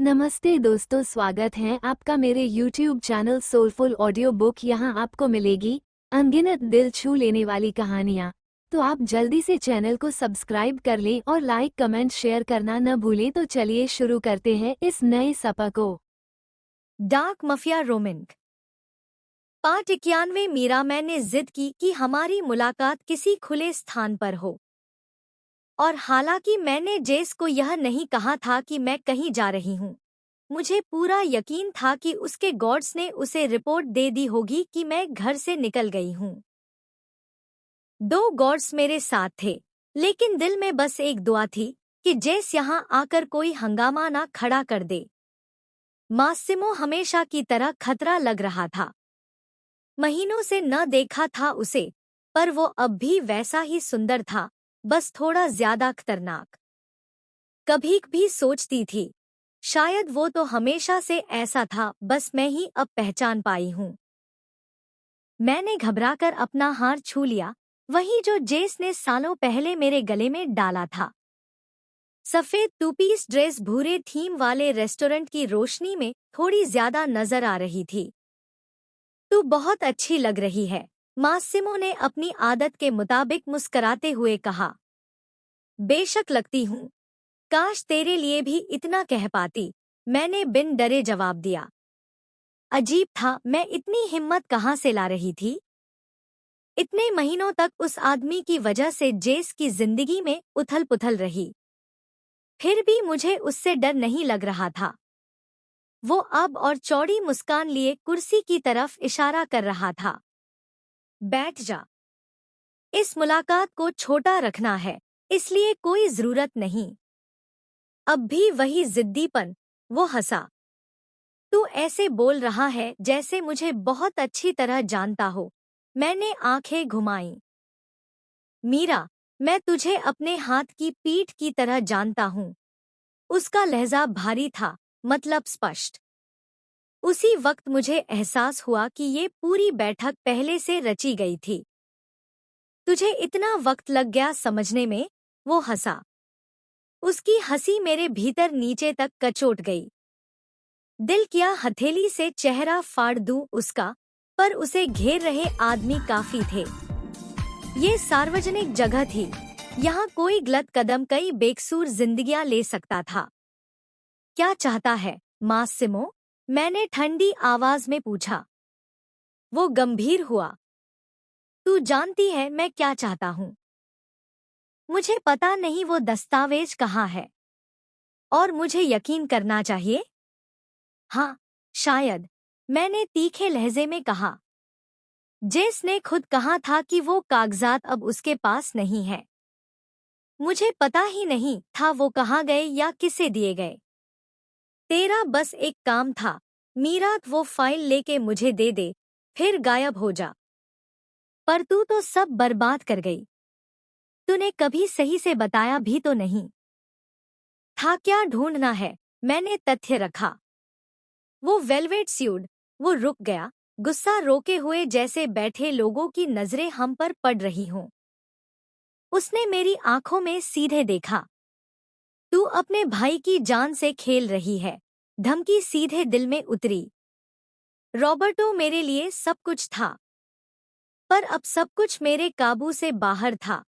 नमस्ते दोस्तों, स्वागत है आपका मेरे YouTube channel soulful audio book. यहाँ आपको मिलेगी अनगिनत दिल छू लेने वाली कहानियाँ। तो आप जल्दी से चैनल को सब्सक्राइब कर लें और लाइक कमेंट शेयर करना न भूलें। तो चलिए शुरू करते हैं इस नए सफ़र को। Dark mafia roaming. Part 91। Meera मैंने जिद की कि हमारी मुलाकात किसी खुले स्थान पर हो, और हालांकि मैंने जेस को यह नहीं कहा था कि मैं कहीं जा रही हूँ, मुझे पूरा यकीन था कि उसके गार्ड्स ने उसे रिपोर्ट दे दी होगी कि मैं घर से निकल गई हूँ। 2 गार्ड्स मेरे साथ थे, लेकिन दिल में बस एक दुआ थी कि जेस यहाँ आकर कोई हंगामा ना खड़ा कर दे। मासिमो हमेशा की तरह खतरा लग रहा था। महीनों से न देखा था उसे, पर वो अब भी वैसा ही सुंदर था, बस थोड़ा ज्यादा खतरनाक। कभी भी सोचती थी, शायद वो तो हमेशा से ऐसा था, बस मैं ही अब पहचान पाई हूँ। मैंने घबराकर अपना हार छू लिया, वही जो जेस ने सालों पहले मेरे गले में डाला था। सफेद टू-पीस ड्रेस भूरे थीम वाले रेस्टोरेंट की रोशनी में थोड़ी ज्यादा नजर आ रही थी। तू बहुत अच्छी लग रही है, मासिमो ने अपनी आदत के मुताबिक मुस्कराते हुए कहा। बेशक लगती हूँ, काश तेरे लिए भी इतना कह पाती, मैंने बिन डरे जवाब दिया। अजीब था, मैं इतनी हिम्मत कहाँ से ला रही थी। इतने महीनों तक उस आदमी की वजह से जेस की जिंदगी में उथल पुथल रही, फिर भी मुझे उससे डर नहीं लग रहा था। वो अब और चौड़ी मुस्कान लिए कुर्सी की तरफ इशारा कर रहा था। बैठ जा, इस मुलाकात को छोटा रखना है, इसलिए कोई जरूरत नहीं। अब भी वही जिद्दीपन। वो हंसा। तू ऐसे बोल रहा है जैसे मुझे बहुत अच्छी तरह जानता हो। मैंने आंखें घुमाईं। मीरा, मैं तुझे अपने हाथ की पीठ की तरह जानता हूँ। उसका लहजा भारी था, मतलब स्पष्ट। उसी वक्त मुझे एहसास हुआ कि ये पूरी बैठक पहले से रची गई थी। तुझे इतना वक्त लग गया समझने में? वो हंसा। उसकी हंसी मेरे भीतर नीचे तक कचोट गई। दिल किया हथेली से चेहरा फाड़ दूं उसका, पर उसे घेर रहे आदमी काफी थे। ये सार्वजनिक जगह थी, यहाँ कोई गलत कदम कई बेकसूर जिंदगियां ले सकता था। क्या चाहता है, मासिमो? मैंने ठंडी आवाज में पूछा। वो गंभीर हुआ। तू जानती है मैं क्या चाहता हूँ। मुझे पता नहीं वो दस्तावेज कहाँ है, और मुझे यकीन करना चाहिए। हाँ, शायद, मैंने तीखे लहजे में कहा। जेस ने खुद कहा था कि वो कागजात अब उसके पास नहीं है। मुझे पता ही नहीं था वो कहाँ गए या किसे दिए गए। तेरा बस एक काम था, मीरा, वो फाइल लेके मुझे दे दे, फिर गायब हो जा। पर तू तो सब बर्बाद कर गई। तूने कभी सही से बताया भी तो नहीं था क्या ढूंढना है। मैंने तथ्य रखा। वो वेलवेट स्यूड। वो रुक गया, गुस्सा रोके हुए, जैसे बैठे लोगों की नजरें हम पर पड़ रही हों। उसने मेरी आंखों में सीधे देखा। तू अपने भाई की जान से खेल रही है। धमकी सीधे दिल में उतरी। रॉबर्टो मेरे लिए सब कुछ था, पर अब सब कुछ मेरे काबू से बाहर था।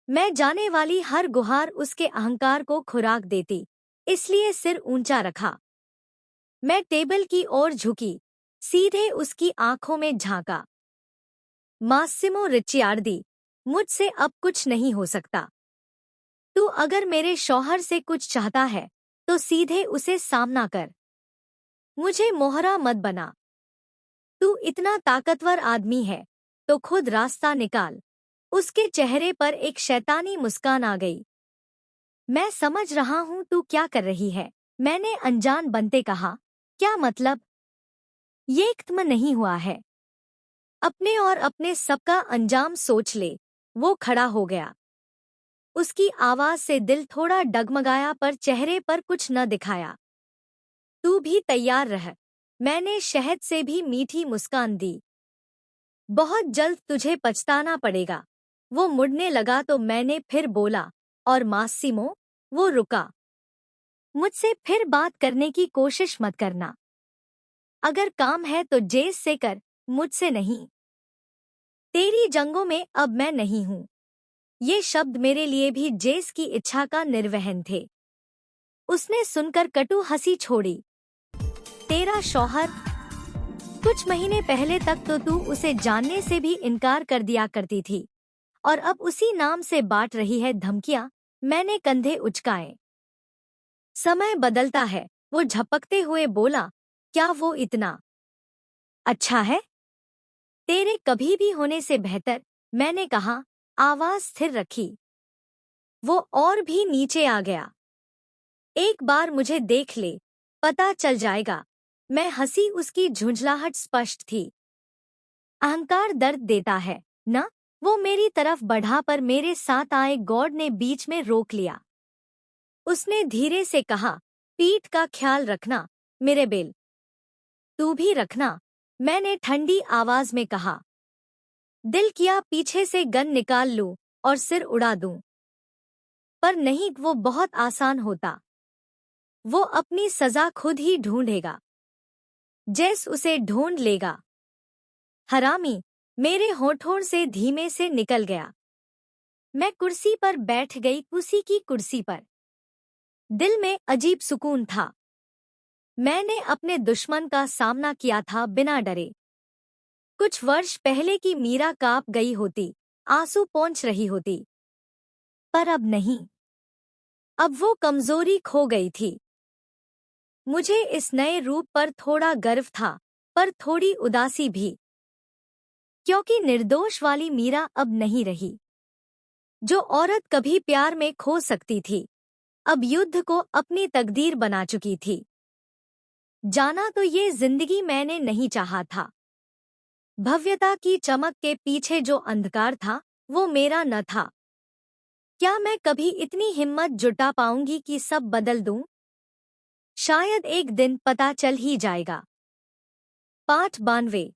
मैं जाने वाली हर गुहार उसके अहंकार को खुराक देती, इसलिए सिर ऊंचा रखा। मैं टेबल की ओर झुकी, सीधे उसकी आंखों में झांका। मासिमो रिचियार्दी, मुझसे अब कुछ नहीं हो सकता। तू अगर मेरे शौहर से कुछ चाहता है, तो सीधे उसे सामना कर। मुझे मोहरा मत बना। तू इतना ताकतवर आदमी है, तो खुद रास्ता निकाल। उसके चेहरे पर एक शैतानी मुस्कान आ गई। मैं समझ रहा हूँ तू क्या कर रही है, मैंने अनजान बनते कहा। क्या मतलब? ये खत्म नहीं हुआ है। अपने और अपने सबका अंजाम सोच ले। वो खड़ा हो गया। उसकी आवाज से दिल थोड़ा डगमगाया, पर चेहरे पर कुछ न दिखाया। तू भी तैयार रह। मैंने शहद से भी मीठी मुस्कान दी। बहुत जल्द तुझे पछताना पड़ेगा। वो मुड़ने लगा तो मैंने फिर बोला, और मासिमो? वो रुका। मुझसे फिर बात करने की कोशिश मत करना। अगर काम है तो जेस से कर, मुझसे नहीं। तेरी जंगों में अब मैं नहीं हूं। ये शब्द मेरे लिए भी जेस की इच्छा का निर्वहन थे। उसने सुनकर कटु हंसी छोड़ी। तेरा शौहर? कुछ महीने पहले तक तो तू उसे जानने से भी इनकार कर दिया करती थी, और अब उसी नाम से बांट रही है धमकियां। मैंने कंधे उचकाए। समय बदलता है, वो झपकते हुए बोला। क्या वो इतना अच्छा है? तेरे कभी भी होने से बेहतर, मैंने कहा, आवाज स्थिर रखी। वो और भी नीचे आ गया। एक बार मुझे देख ले, पता चल जाएगा। मैं हंसी, उसकी झुंझलाहट स्पष्ट थी। अहंकार दर्द देता है ना? वो मेरी तरफ बढ़ा पर मेरे साथ आए गॉड ने बीच में रोक लिया। उसने धीरे से कहा, पीठ का ख्याल रखना मेरे बेल। तू भी रखना, मैंने ठंडी आवाज में कहा। दिल किया पीछे से गन निकाल लूं और सिर उड़ा दूं, पर नहीं, वो बहुत आसान होता। वो अपनी सजा खुद ही ढूंढेगा। जेस उसे ढूंढ लेगा। हरामी, मेरे होठों से धीमे से निकल गया। मैं कुर्सी पर बैठ गई, उसी की कुर्सी पर। दिल में अजीब सुकून था। मैंने अपने दुश्मन का सामना किया था बिना डरे। कुछ वर्ष पहले की मीरा कांप गई होती, आंसू पोंछ रही होती, पर अब नहीं। अब वो कमजोरी खो गई थी। मुझे इस नए रूप पर थोड़ा गर्व था, पर थोड़ी उदासी भी, क्योंकि निर्दोष वाली मीरा अब नहीं रही। जो औरत कभी प्यार में खो सकती थी, अब युद्ध को अपनी तकदीर बना चुकी थी। जाना तो ये जिंदगी मैंने नहीं चाहा था। भव्यता की चमक के पीछे जो अंधकार था, वो मेरा न था। क्या मैं कभी इतनी हिम्मत जुटा पाऊंगी कि सब बदल दूं? शायद एक दिन पता चल ही जाएगा। पाठ 92।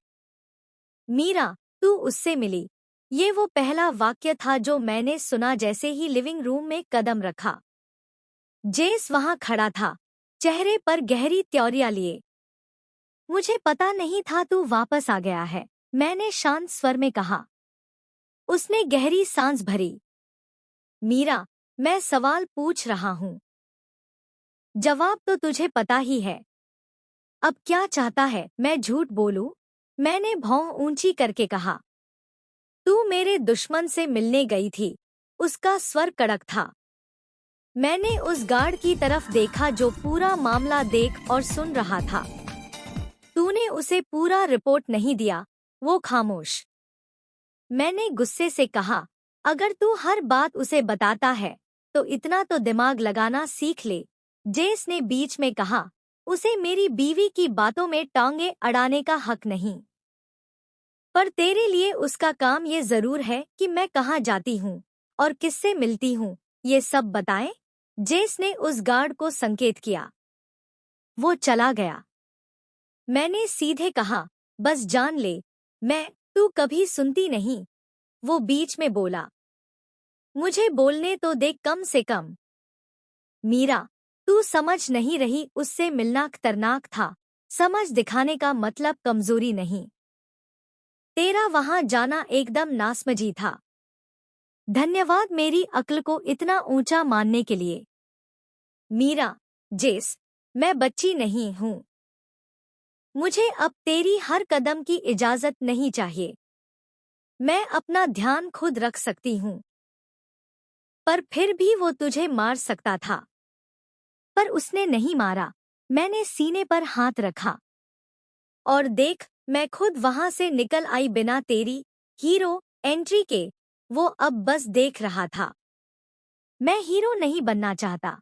मीरा, तू उससे मिली। ये वो पहला वाक्य था जो मैंने सुना जैसे ही लिविंग रूम में कदम रखा। जेस वहां खड़ा था, चेहरे पर गहरी त्योरियां लिए। मुझे पता नहीं था तू वापस आ गया है, मैंने शांत स्वर में कहा। उसने गहरी सांस भरी। मीरा, मैं सवाल पूछ रहा हूं, जवाब तो तुझे पता ही है। अब क्या चाहता है मैं झूठ बोलूं? मैंने भौं ऊंची करके कहा। तू मेरे दुश्मन से मिलने गई थी। उसका स्वर कड़क था। मैंने उस गार्ड की तरफ देखा जो पूरा मामला देख और सुन रहा था। तूने उसे पूरा रिपोर्ट नहीं दिया, वो खामोश। मैंने गुस्से से कहा, अगर तू हर बात उसे बताता है, तो इतना तो दिमाग लगाना सीख ले। जेस ने बीच में कहा, उसे मेरी बीवी की बातों में टांगे अड़ाने का हक नहीं। पर तेरे लिए उसका काम ये जरूर है कि मैं कहाँ जाती हूँ और किससे मिलती हूँ, ये सब बताएं। जेस ने उस गार्ड को संकेत किया। वो चला गया। मैंने सीधे कहा, बस जान ले, तू कभी सुनती नहीं। वो बीच में बोला, मुझे बोलने तो दे कम से कम। मीरा, तू समझ नहीं रही, उससे मिलना खतरनाक था। समझ दिखाने का मतलब कमजोरी नहीं। तेरा वहां जाना एकदम नासमझी था। धन्यवाद मेरी अक्ल को इतना ऊंचा मानने के लिए। मीरा, जेस, मैं बच्ची नहीं हूं। मुझे अब तेरी हर कदम की इजाजत नहीं चाहिए। मैं अपना ध्यान खुद रख सकती हूं। पर फिर भी वो तुझे मार सकता था। पर उसने नहीं मारा। मैंने सीने पर हाथ रखा। और देख, मैं खुद वहां से निकल आई बिना तेरी हीरो एंट्री के। वो अब बस देख रहा था। मैं हीरो नहीं बनना चाहता।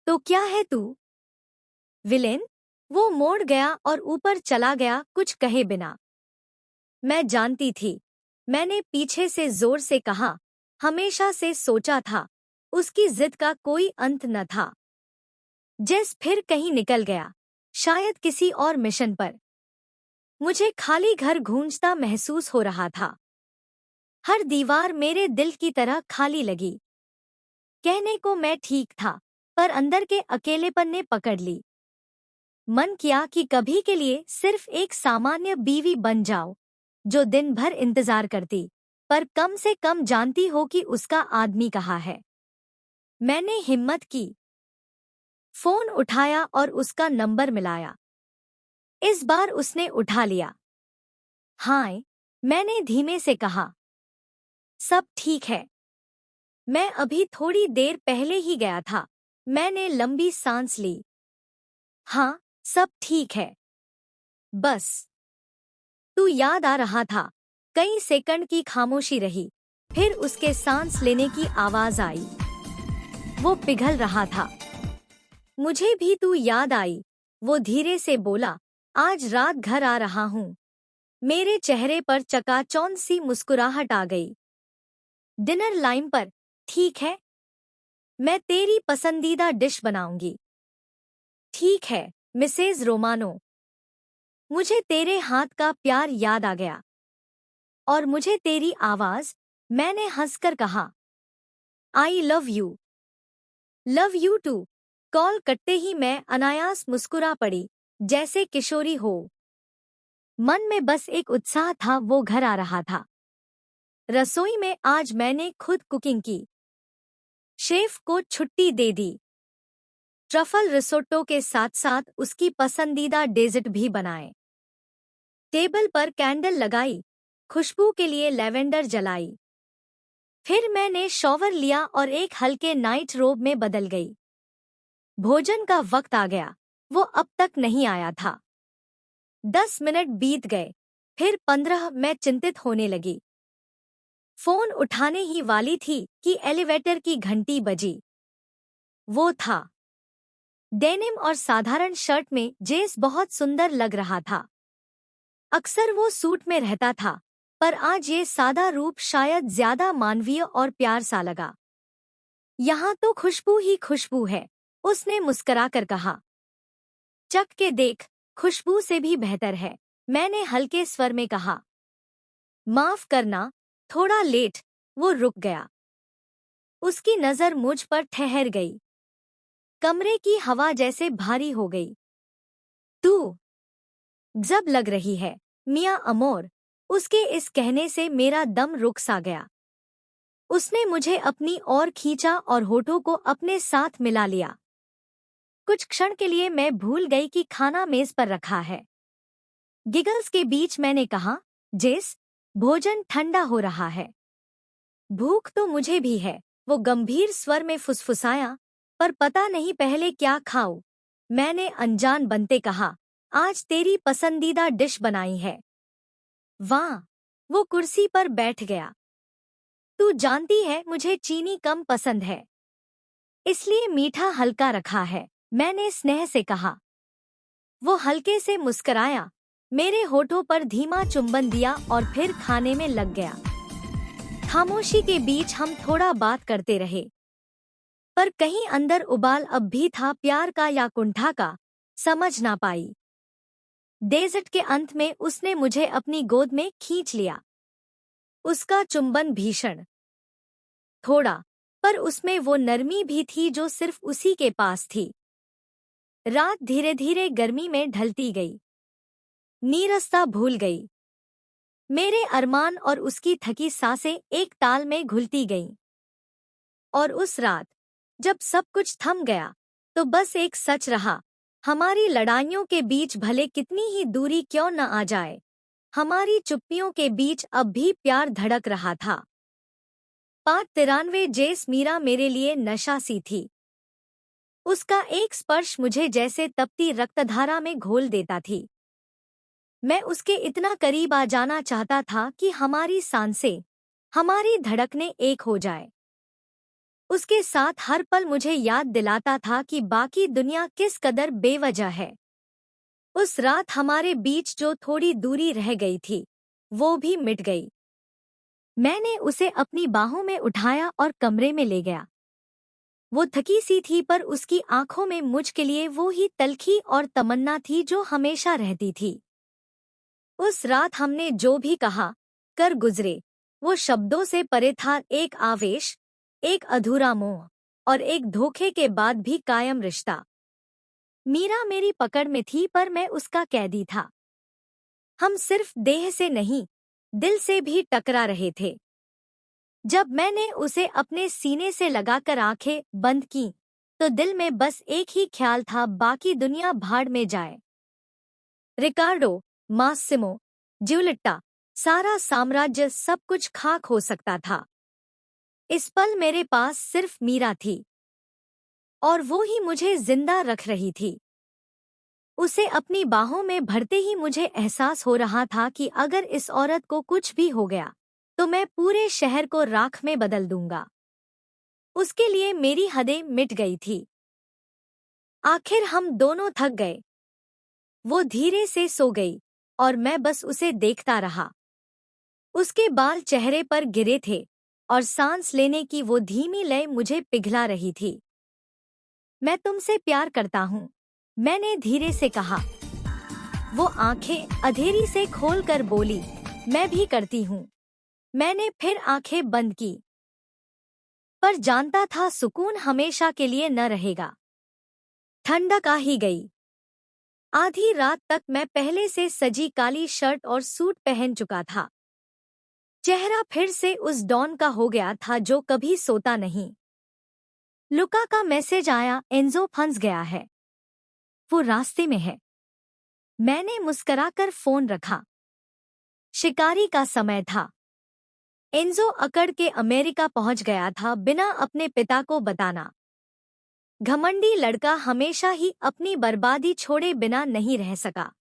तो क्या है तू? विलेन? वो मोड़ गया और ऊपर चला गया, कुछ कहे बिना। मैं जानती थी। मैंने पीछे से जोर से कहा, हमेशा से सोचा था, उसकी जिद का कोई अंत न था। जेस फिर कहीं निकल गया, शायद किसी और मिशन पर। मुझे खाली घर गूंजता महसूस हो रहा था। हर दीवार मेरे दिल की तरह खाली लगी। कहने को मैं ठीक था, पर अंदर के अकेलेपन ने पकड़ ली। मन किया कि कभी के लिए सिर्फ एक सामान्य बीवी बन जाओ, जो दिन भर इंतजार करती, पर कम से कम जानती हो कि उसका आदमी कहाँ है। मैंने हिम्मत की, फोन उठाया और उसका नंबर मिलाया। इस बार उसने उठा लिया। हाय, मैंने धीमे से कहा। सब ठीक है। मैं अभी थोड़ी देर पहले ही गया था। मैंने लंबी सांस ली। हाँ, सब ठीक है। बस तू याद आ रहा था। कई सेकंड की खामोशी रही, फिर उसके सांस लेने की आवाज आई। वो पिघल रहा था। मुझे भी तू याद आई, वो धीरे से बोला। आज रात घर आ रहा हूँ। मेरे चेहरे पर चकाचौंध सी मुस्कुराहट आ गई। डिनर लाइन पर, ठीक है? मैं तेरी पसंदीदा डिश बनाऊंगी। ठीक है, मिसेज रोमानो। मुझे तेरे हाथ का प्यार याद आ गया। और मुझे तेरी आवाज, मैंने हंसकर कहा। I love you. Love you too. Call कटते ही मैं अनायास मुस्कुरा पड़ी, जैसे किशोरी हो। मन में बस एक उत्साह था, वो घर आ रहा था। रसोई में आज मैंने खुद कुकिंग की। शेफ को छुट्टी दे दी। ट्रफल रिसोट्टो के साथ साथ उसकी पसंदीदा डेजर्ट भी बनाए। टेबल पर कैंडल लगाई, खुशबू के लिए लैवेंडर जलाई। फिर मैंने शॉवर लिया और एक हल्के नाइट रोब में बदल गई। भोजन का वक्त आ गया। वो अब तक नहीं आया था। 10 मिनट बीत गए, फिर 15। मैं चिंतित होने लगी। फोन उठाने ही वाली थी कि एलिवेटर की घंटी बजी। वो था। डेनिम और साधारण शर्ट में जेस बहुत सुंदर लग रहा था। अक्सर वो सूट में रहता था, पर आज ये सादा रूप शायद ज्यादा मानवीय और प्यार सा लगा। यहाँ तो खुशबू ही खुशबू है, उसने मुस्कुराकर कहा। चख के देख, खुशबू से भी बेहतर है, मैंने हल्के स्वर में कहा। माफ करना, थोड़ा लेट। वो रुक गया। उसकी नजर मुझ पर ठहर गई। कमरे की हवा जैसे भारी हो गई। तू जब लग रही है, मियां अमोर। उसके इस कहने से मेरा दम रुक सा गया। उसने मुझे अपनी ओर खींचा और होठों को अपने साथ मिला लिया। कुछ क्षण के लिए मैं भूल गई कि खाना मेज पर रखा है। गिगल्स के बीच मैंने कहा, जेस, भोजन ठंडा हो रहा है। भूख तो मुझे भी है, वो गंभीर स्वर में फुसफुसाया, पर पता नहीं पहले क्या खाऊं। मैंने अनजान बनते कहा, आज तेरी पसंदीदा डिश बनाई है। वाह, वो कुर्सी पर बैठ गया। तू जानती है मुझे चीनी कम पसंद है, इसलिए मीठा हल्का रखा है, मैंने स्नेह से कहा। वो हल्के से मुस्कराया, मेरे होठों पर धीमा चुंबन दिया और फिर खाने में लग गया। खामोशी के बीच हम थोड़ा बात करते रहे, पर कहीं अंदर उबाल अब भी था, प्यार का या कुंठा का, समझ ना पाई। डेजर्ट के अंत में उसने मुझे अपनी गोद में खींच लिया। उसका चुंबन भीषण थोड़ा, पर उसमें वो नरमी भी थी जो सिर्फ उसी के पास थी। रात धीरे धीरे गर्मी में ढलती गई। नीरसता भूल गई। मेरे अरमान और उसकी थकी सांसें एक ताल में घुलती गईं। और उस रात, जब सब कुछ थम गया, तो बस एक सच रहा, हमारी लड़ाइयों के बीच भले कितनी ही दूरी क्यों न आ जाए, हमारी चुप्पियों के बीच अब भी प्यार धड़क रहा था। 93 जेस मीरा मेरे लिए नशा सी थी। उसका एक स्पर्श मुझे जैसे तपती रक्तधारा में घोल देता थी। मैं उसके इतना करीब आ जाना चाहता था कि हमारी सांसें, हमारी धड़कनें एक हो जाए। उसके साथ हर पल मुझे याद दिलाता था कि बाकी दुनिया किस कदर बेवजह है। उस रात हमारे बीच जो थोड़ी दूरी रह गई थी, वो भी मिट गई। मैंने उसे अपनी बाहों में उठाया और कमरे में ले गया। वो थकी सी थी, पर उसकी आंखों में मुझ के लिए वो ही तलखी और तमन्ना थी जो हमेशा रहती थी। उस रात हमने जो भी कहा, कर गुजरे, वो शब्दों से परे था। एक आवेश, एक अधूरा मोह, और एक धोखे के बाद भी कायम रिश्ता। मीरा मेरी पकड़ में थी पर मैं उसका कैदी था। हम सिर्फ देह से नहीं, दिल से भी टकरा रहे थे। जब मैंने उसे अपने सीने से लगाकर आंखें बंद की, तो दिल में बस एक ही ख्याल था, बाकी दुनिया भाड़ में जाए। रिकार्डो, मासिमो, ज्यूलिट्टा, सारा साम्राज्य, सब कुछ खाक हो सकता था। इस पल मेरे पास सिर्फ मीरा थी और वो ही मुझे जिंदा रख रही थी। उसे अपनी बाहों में भरते ही मुझे एहसास हो रहा था कि अगर इस औरत को कुछ भी हो गया तो मैं पूरे शहर को राख में बदल दूंगा। उसके लिए मेरी हदें मिट गई थी। आखिर हम दोनों थक गए। वो धीरे से सो गई और मैं बस उसे देखता रहा। उसके बाल चेहरे पर गिरे थे और सांस लेने की वो धीमी लय मुझे पिघला रही थी। मैं तुमसे प्यार करता हूँ, मैंने धीरे से कहा। वो आंखें अधेरी से खोलकर बोली, मैं भी करती हूँ। मैंने फिर आंखें बंद की, पर जानता था सुकून हमेशा के लिए न रहेगा। ठंडक आ ही गई। आधी रात तक मैं पहले से सजी काली शर्ट और सूट पहन चुका था। चेहरा फिर से उस डॉन का हो गया था जो कभी सोता नहीं। लुका का मैसेज आया, एंजो फंस गया है, वो रास्ते में है। मैंने मुस्कुराकर फोन रखा। शिकारी का समय था। एंजो अकड़ के अमेरिका पहुंच गया था बिना अपने पिता को बताना। घमंडी लड़का हमेशा ही अपनी बर्बादी छोड़े बिना नहीं रह सका।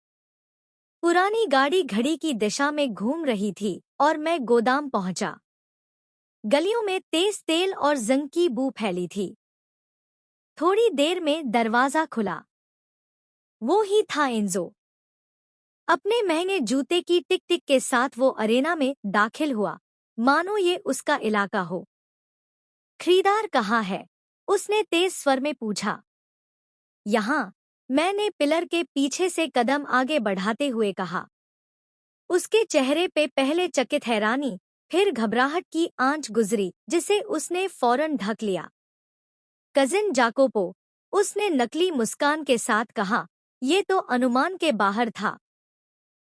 पुरानी गाड़ी घड़ी की दिशा में घूम रही थी और मैं गोदाम पहुंचा। गलियों में तेज तेल और जंग की बू फैली थी। थोड़ी देर में दरवाजा खुला। वो ही था एंजो। अपने महंगे जूते की टिक टिक के साथ वो अरेना में दाखिल हुआ, मानो ये उसका इलाका हो। खरीदार कहाँ है? उसने तेज स्वर में पूछा। यहाँ, मैंने पिलर के पीछे से कदम आगे बढ़ाते हुए कहा। उसके चेहरे पे पहले चकित हैरानी, फिर घबराहट की आंच गुजरी जिसे उसने फौरन ढक लिया। कजिन जाकोपो, उसने नकली मुस्कान के साथ कहा, ये तो अनुमान के बाहर था।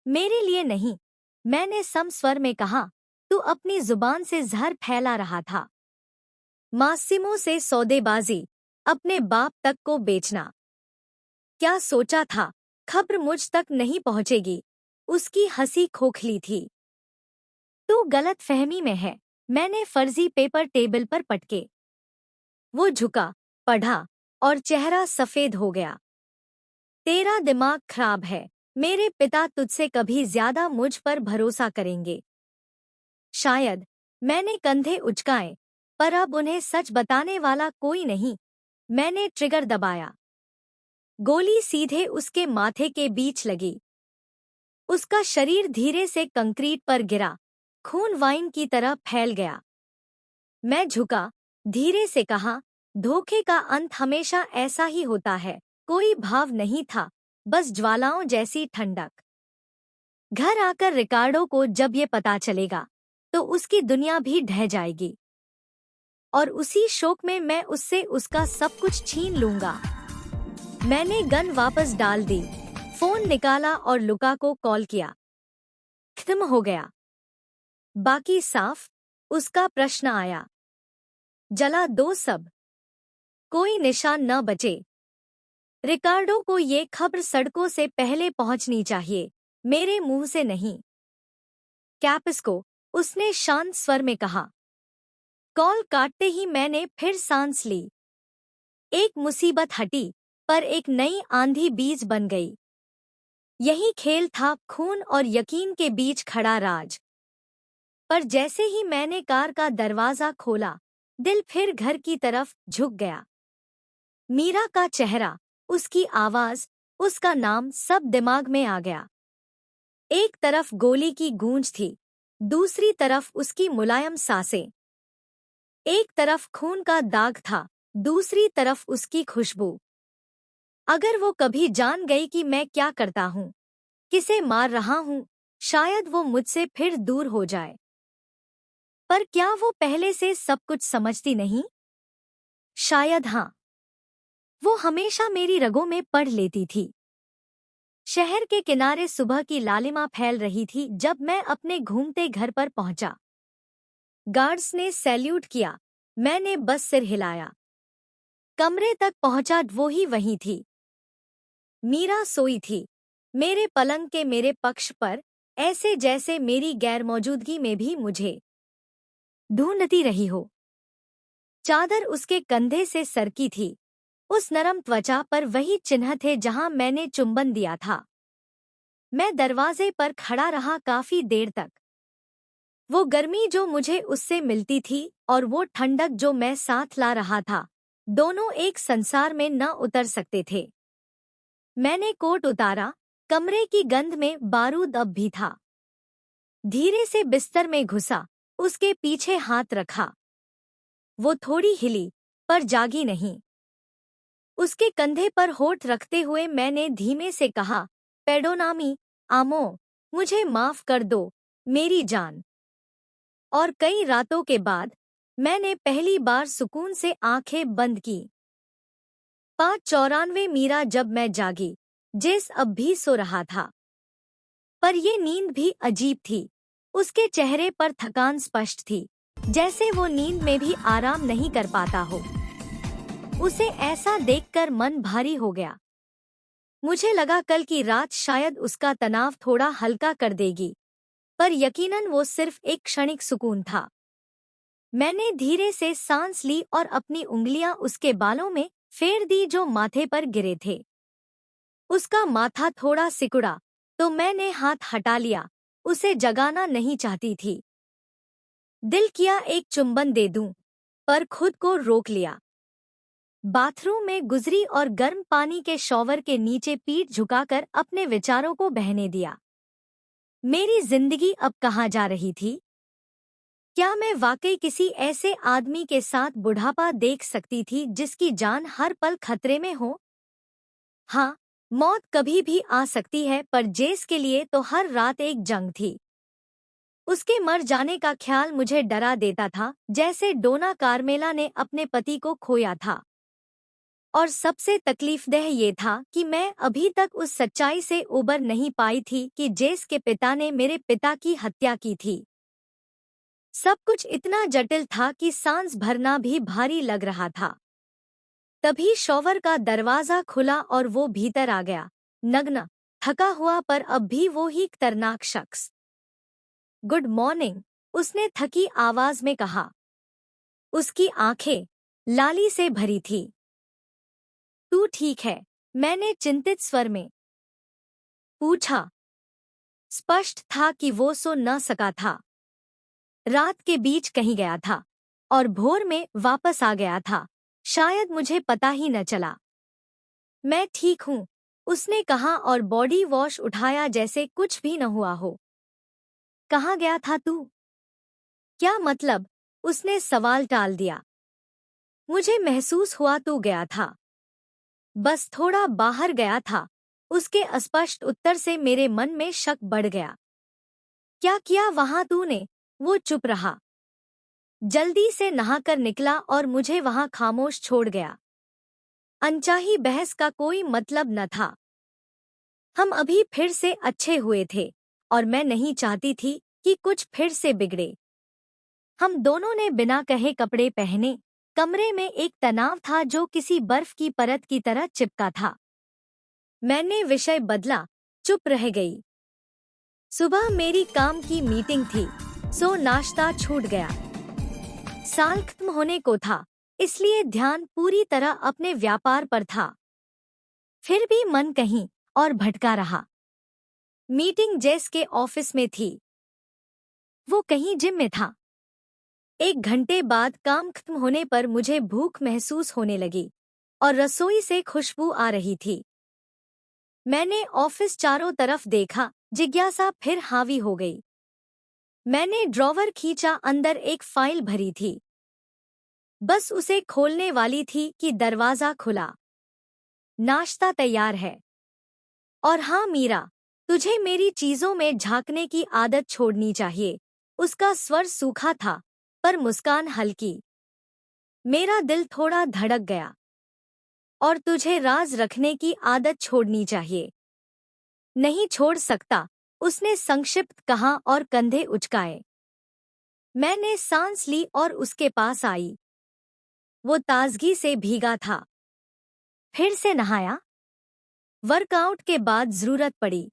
मेरे लिए नहीं, मैंने सम स्वर में कहा, तू अपनी जुबान से जहर फैला रहा था। मासिमो से सौदेबाजी, अपने बाप तक को बेचना। क्या सोचा था, खबर मुझ तक नहीं पहुंचेगी? उसकी हंसी खोखली थी। तू गलत फहमी में है। मैंने फर्जी पेपर टेबल पर पटके। वो झुका, पढ़ा और चेहरा सफेद हो गया। तेरा दिमाग खराब है। मेरे पिता तुझसे कभी ज्यादा मुझ पर भरोसा करेंगे। शायद। मैंने कंधे उचकाए, पर अब उन्हें सच बताने वाला कोई नहीं। मैंने ट्रिगर दबाया। गोली सीधे उसके माथे के बीच लगी। उसका शरीर धीरे से कंक्रीट पर गिरा, खून वाइन की तरह फैल गया। मैं झुका, धीरे से कहा, धोखे का अंत हमेशा ऐसा ही होता है। कोई भाव नहीं था, बस ज्वालाओं जैसी ठंडक। घर आकर रिकार्डो को जब ये पता चलेगा, तो उसकी दुनिया भी ढह जाएगी। और उसी शोक में मैं उससे उसका सब कुछ छीन लूंगा। मैंने गन वापस डाल दी, फोन निकाला और लुका को कॉल किया। खत्म हो गया। बाकी साफ? उसका प्रश्न आया। जला दो सब। कोई निशान न बचे। रिकार्डो को ये खबर सड़कों से पहले पहुंचनी चाहिए, मेरे मुंह से नहीं। कैप्सको, उसने शांत स्वर में कहा। कॉल काटते ही मैंने फिर सांस ली। एक मुसीबत हटी, पर एक नई आंधी बीज बन गई। यही खेल था, खून और यकीन के बीच खड़ा राज। पर जैसे ही मैंने कार का दरवाजा खोला, दिल फिर घर की तरफ झुक गया। मीरा का चेहरा, उसकी आवाज, उसका नाम सब दिमाग में आ गया। एक तरफ गोली की गूंज थी, दूसरी तरफ उसकी मुलायम सांसें। एक तरफ खून का दाग था, दूसरी तरफ उसकी खुशबू। अगर वो कभी जान गई कि मैं क्या करता हूँ, किसे मार रहा हूँ, शायद वो मुझसे फिर दूर हो जाए। पर क्या वो पहले से सब कुछ समझती नहीं? शायद हाँ। वो हमेशा मेरी रगों में पढ़ लेती थी। शहर के किनारे सुबह की लालिमा फैल रही थी जब मैं अपने घूमते घर पर पहुंचा। गार्ड्स ने सैल्यूट किया। मैंने बस सिर हिलाया। कमरे तक पहुंचा, वो ही वहीं थी। मीरा सोई थी, मेरे पलंग के मेरे पक्ष पर, ऐसे जैसे मेरी गैरमौजूदगी में भी मुझे ढूंढती रही हो। चादर उसके कंधे से सरकी थी। उस नरम त्वचा पर वही चिन्ह थे जहां मैंने चुंबन दिया था। मैं दरवाजे पर खड़ा रहा काफी देर तक। वो गर्मी जो मुझे उससे मिलती थी और वो ठंडक जो मैं साथ ला रहा था, दोनों एक संसार में न उतर सकते थे। मैंने कोट उतारा। कमरे की गंध में बारूद अब भी था। धीरे से बिस्तर में घुसा, उसके पीछे हाथ रखा। वो थोड़ी हिली, पर जागी नहीं। उसके कंधे पर होठ रखते हुए मैंने धीमे से कहा, पेडोनामी, आमो, मुझे माफ कर दो, मेरी जान। और कई रातों के बाद मैंने पहली बार सुकून से आंखें बंद की। 5:94 मीरा। जब मैं जागी, जेस अब भी सो रहा था। पर ये नींद भी अजीब थी। उसके चेहरे पर थकान स्पष्ट थी, जैसे वो नींद में भी आराम नहीं कर पाता हो। उसे ऐसा देखकर मन भारी हो गया। मुझे लगा कल की रात शायद उसका तनाव थोड़ा हल्का कर देगी, पर यकीनन वो सिर्फ एक क्षणिक सुकून था। मैंने धीरे से सांस ली और अपनी उंगलियां उसके बालों में फेर दी जो माथे पर गिरे थे। उसका माथा थोड़ा सिकुड़ा, तो मैंने हाथ हटा लिया। उसे जगाना नहीं चाहती थी। दिल किया एक चुंबन दे दूं, पर खुद को रोक लिया। बाथरूम में गुजरी और गर्म पानी के शॉवर के नीचे पीठ झुकाकर अपने विचारों को बहने दिया। मेरी जिंदगी अब कहाँ जा रही थी? क्या मैं वाकई किसी ऐसे आदमी के साथ बुढ़ापा देख सकती थी जिसकी जान हर पल खतरे में हो? हाँ, मौत कभी भी आ सकती है, पर जेस के लिए तो हर रात एक जंग थी। उसके मर जाने का ख्याल मुझे डरा देता था, जैसे डोना कार्मेला ने अपने पति को खोया था। और सबसे तकलीफदेह ये था कि मैं अभी तक उस सच्चाई से उबर नहीं पाई थी कि जेस के पिता ने मेरे पिता की हत्या की थी। सब कुछ इतना जटिल था कि सांस भरना भी भारी लग रहा था। तभी शॉवर का दरवाजा खुला और वो भीतर आ गया, नग्न, थका हुआ, पर अब भी वो ही खतरनाक शख्स। गुड मॉर्निंग, उसने थकी आवाज में कहा। उसकी आंखें लाली से भरी थी। तू ठीक है? मैंने चिंतित स्वर में पूछा। स्पष्ट था कि वो सो न सका था। रात के बीच कहीं गया था और भोर में वापस आ गया था। शायद मुझे पता ही न चला। मैं ठीक हूँ, उसने कहा और बॉडी वॉश उठाया जैसे कुछ भी न हुआ हो। कहाँ गया था तू? क्या मतलब? उसने सवाल टाल दिया। मुझे महसूस हुआ तू गया था। बस थोड़ा बाहर गया था। उसके अस्पष्ट उत्तर से मेरे मन में शक बढ़ गया। क्या किया वहां तूने? वो चुप रहा। जल्दी से नहाकर निकला और मुझे वहां खामोश छोड़ गया। अनचाही बहस का कोई मतलब न था। हम अभी फिर से अच्छे हुए थे और मैं नहीं चाहती थी कि कुछ फिर से बिगड़े। हम दोनों ने बिना कहे कपड़े पहने। कमरे में एक तनाव था जो किसी बर्फ की परत की तरह चिपका था। मैंने विषय बदला, चुप रह गई। सुबह मेरी काम की मीटिंग थी, सो नाश्ता छूट गया। साल खत्म होने को था, इसलिए ध्यान पूरी तरह अपने व्यापार पर था। फिर भी मन कहीं और भटका रहा। मीटिंग जेस के ऑफिस में थी, वो कहीं जिम में था। 1 घंटे बाद काम खत्म होने पर मुझे भूख महसूस होने लगी और रसोई से खुशबू आ रही थी। मैंने ऑफिस चारों तरफ देखा, जिज्ञासा फिर हावी हो गई। मैंने ड्रॉवर खींचा, अंदर एक फाइल भरी थी। बस उसे खोलने वाली थी कि दरवाजा खुला। नाश्ता तैयार है। और हाँ मीरा, तुझे मेरी चीजों में झांकने की आदत छोड़नी चाहिए। उसका स्वर सूखा था, पर मुस्कान हल्की। मेरा दिल थोड़ा धड़क गया। और तुझे राज रखने की आदत छोड़नी चाहिए। नहीं छोड़ सकता, उसने संक्षिप्त कहा और कंधे उचकाए। मैंने सांस ली और उसके पास आई। वो ताजगी से भीगा था। फिर से नहाया। वर्कआउट के बाद जरूरत पड़ी।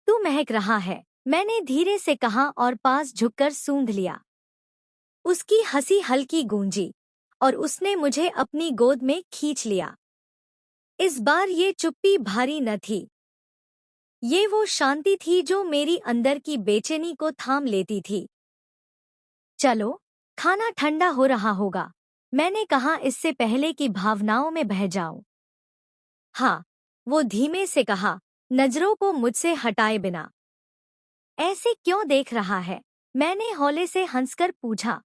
तू महक रहा है, मैंने धीरे से कहा और पास झुककर सूंघ लिया। उसकी हंसी हल्की गूंजी और उसने मुझे अपनी गोद में खींच लिया। इस बार ये चुप्पी भारी न थी। ये वो शांति थी जो मेरी अंदर की बेचैनी को थाम लेती थी। चलो, खाना ठंडा हो रहा होगा, मैंने कहा इससे पहले कि भावनाओं में बह जाऊं। हाँ, वो धीमे से कहा, नजरों को मुझसे हटाए बिना। ऐसे क्यों देख रहा है? मैंने हौले से हंसकर पूछा।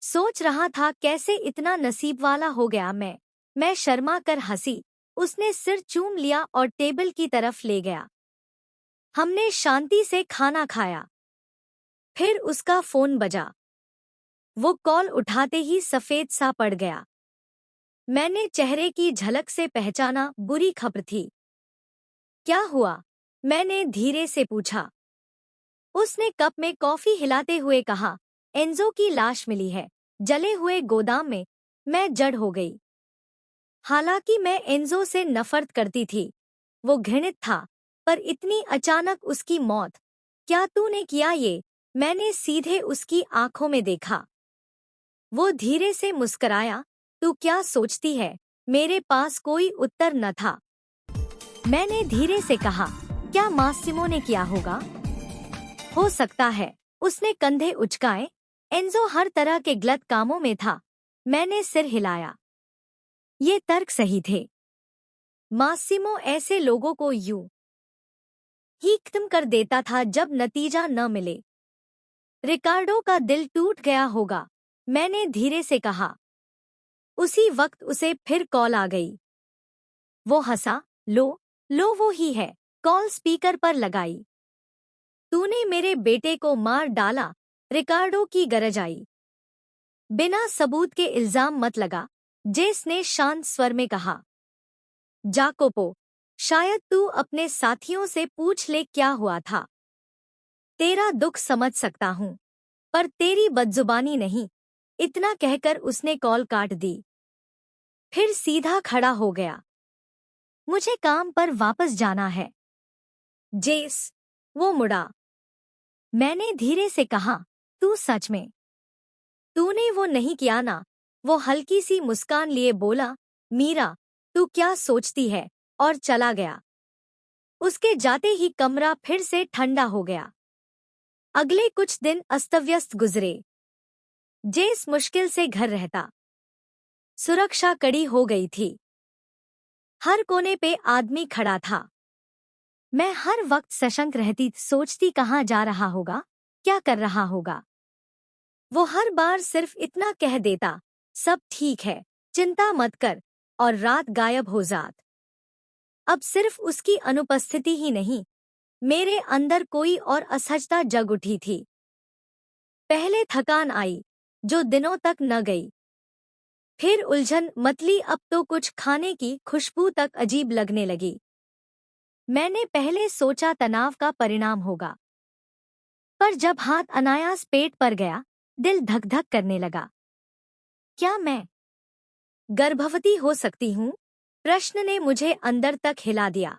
सोच रहा था कैसे इतना नसीब वाला हो गया मैं शर्मा कर हंसी। उसने सिर चूम लिया और टेबल की तरफ ले गया। हमने शांति से खाना खाया। फिर उसका फोन बजा। वो कॉल उठाते ही सफेद सा पड़ गया। मैंने चेहरे की झलक से पहचाना बुरी खबर थी। क्या हुआ? मैंने धीरे से पूछा। उसने कप में कॉफी हिलाते हुए कहा, एंजो की लाश मिली है, जले हुए गोदाम में। मैं जड़ हो गई। हालांकि मैं एंजो से नफरत करती थी, वो घृणित था, पर इतनी अचानक उसकी मौत। क्या तूने किया ये? मैंने सीधे उसकी आंखों में देखा। वो धीरे से मुस्कराया। तू क्या सोचती है? मेरे पास कोई उत्तर न था। मैंने धीरे से कहा, क्या मासिमो ने किया होगा? हो सकता है। उसने कंधे उचकाए। एंजो हर तरह के गलत कामों में था। मैंने सिर हिलाया। ये तर्क सही थे। मासिमो ऐसे लोगों को यूं ही खत्म कर देता था जब नतीजा न मिले। रिकार्डो का दिल टूट गया होगा, मैंने धीरे से कहा। उसी वक्त उसे फिर कॉल आ गई। वो हंसा। लो वो ही है। कॉल स्पीकर पर लगाई। तूने मेरे बेटे को मार डाला, रिकार्डो की गरज आई। बिना सबूत के इल्जाम मत लगा, जेस ने शांत स्वर में कहा। जाकोपो, शायद तू अपने साथियों से पूछ ले क्या हुआ था। तेरा दुख समझ सकता हूं, पर तेरी बदजुबानी नहीं। इतना कहकर उसने कॉल काट दी। फिर सीधा खड़ा हो गया। मुझे काम पर वापस जाना है। जेस, वो मुड़ा। मैंने धीरे से कहा, तू सच में? तूने वो नहीं किया ना? वो हल्की सी मुस्कान लिए बोला, मीरा, तू क्या सोचती है? और चला गया। उसके जाते ही कमरा फिर से ठंडा हो गया। अगले कुछ दिन अस्तव्यस्त गुजरे। जेस मुश्किल से घर रहता। सुरक्षा कड़ी हो गई थी। हर कोने पे आदमी खड़ा था। मैं हर वक्त सशंक रहती, सोचती कहाँ जा रहा होगा, क्या कर रहा होगा। वो हर बार सिर्फ इतना कह देता, सब ठीक है, चिंता मत कर, और रात गायब हो जात। अब सिर्फ उसकी अनुपस्थिति ही नहीं, मेरे अंदर कोई और असहजता जग उठी थी। पहले थकान आई, जो दिनों तक न गई। फिर उलझन, मतली अब तो कुछ खाने की खुशबू तक अजीब लगने लगी। मैंने पहले सोचा तनाव का परिणाम होगा, पर जब हाथ अनायास पेट पर गया, दिल धक धक करने लगा। क्या मैं गर्भवती हो सकती हूँ? प्रश्न ने मुझे अंदर तक हिला दिया।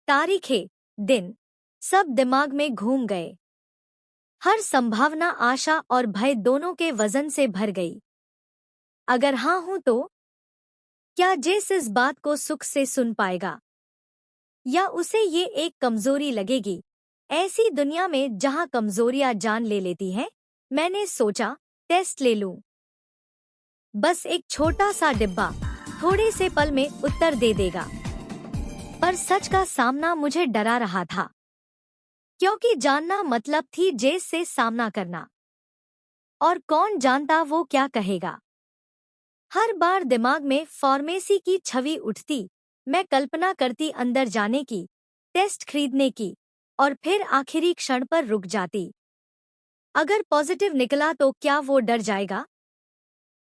तारीखें, दिन, सब दिमाग में घूम गए। हर संभावना आशा और भय दोनों के वजन से भर गई। अगर हाँ हूं तो क्या जेस इस बात को सुख से सुन पाएगा, या उसे ये एक कमजोरी लगेगी, ऐसी दुनिया में जहां कमजोरियां जान ले लेती हैं? मैंने सोचा, टेस्ट ले लूं। बस एक छोटा सा डिब्बा थोड़े से पल में उत्तर दे देगा। पर सच का सामना मुझे डरा रहा था, क्योंकि जानना मतलब थी जेस से सामना करना। और कौन जानता वो क्या कहेगा। हर बार दिमाग में फार्मेसी की छवि उठती। मैं कल्पना करती अंदर जाने की, टेस्ट खरीदने की, और फिर आखिरी क्षण पर रुक जाती। अगर पॉजिटिव निकला तो क्या वो डर जाएगा?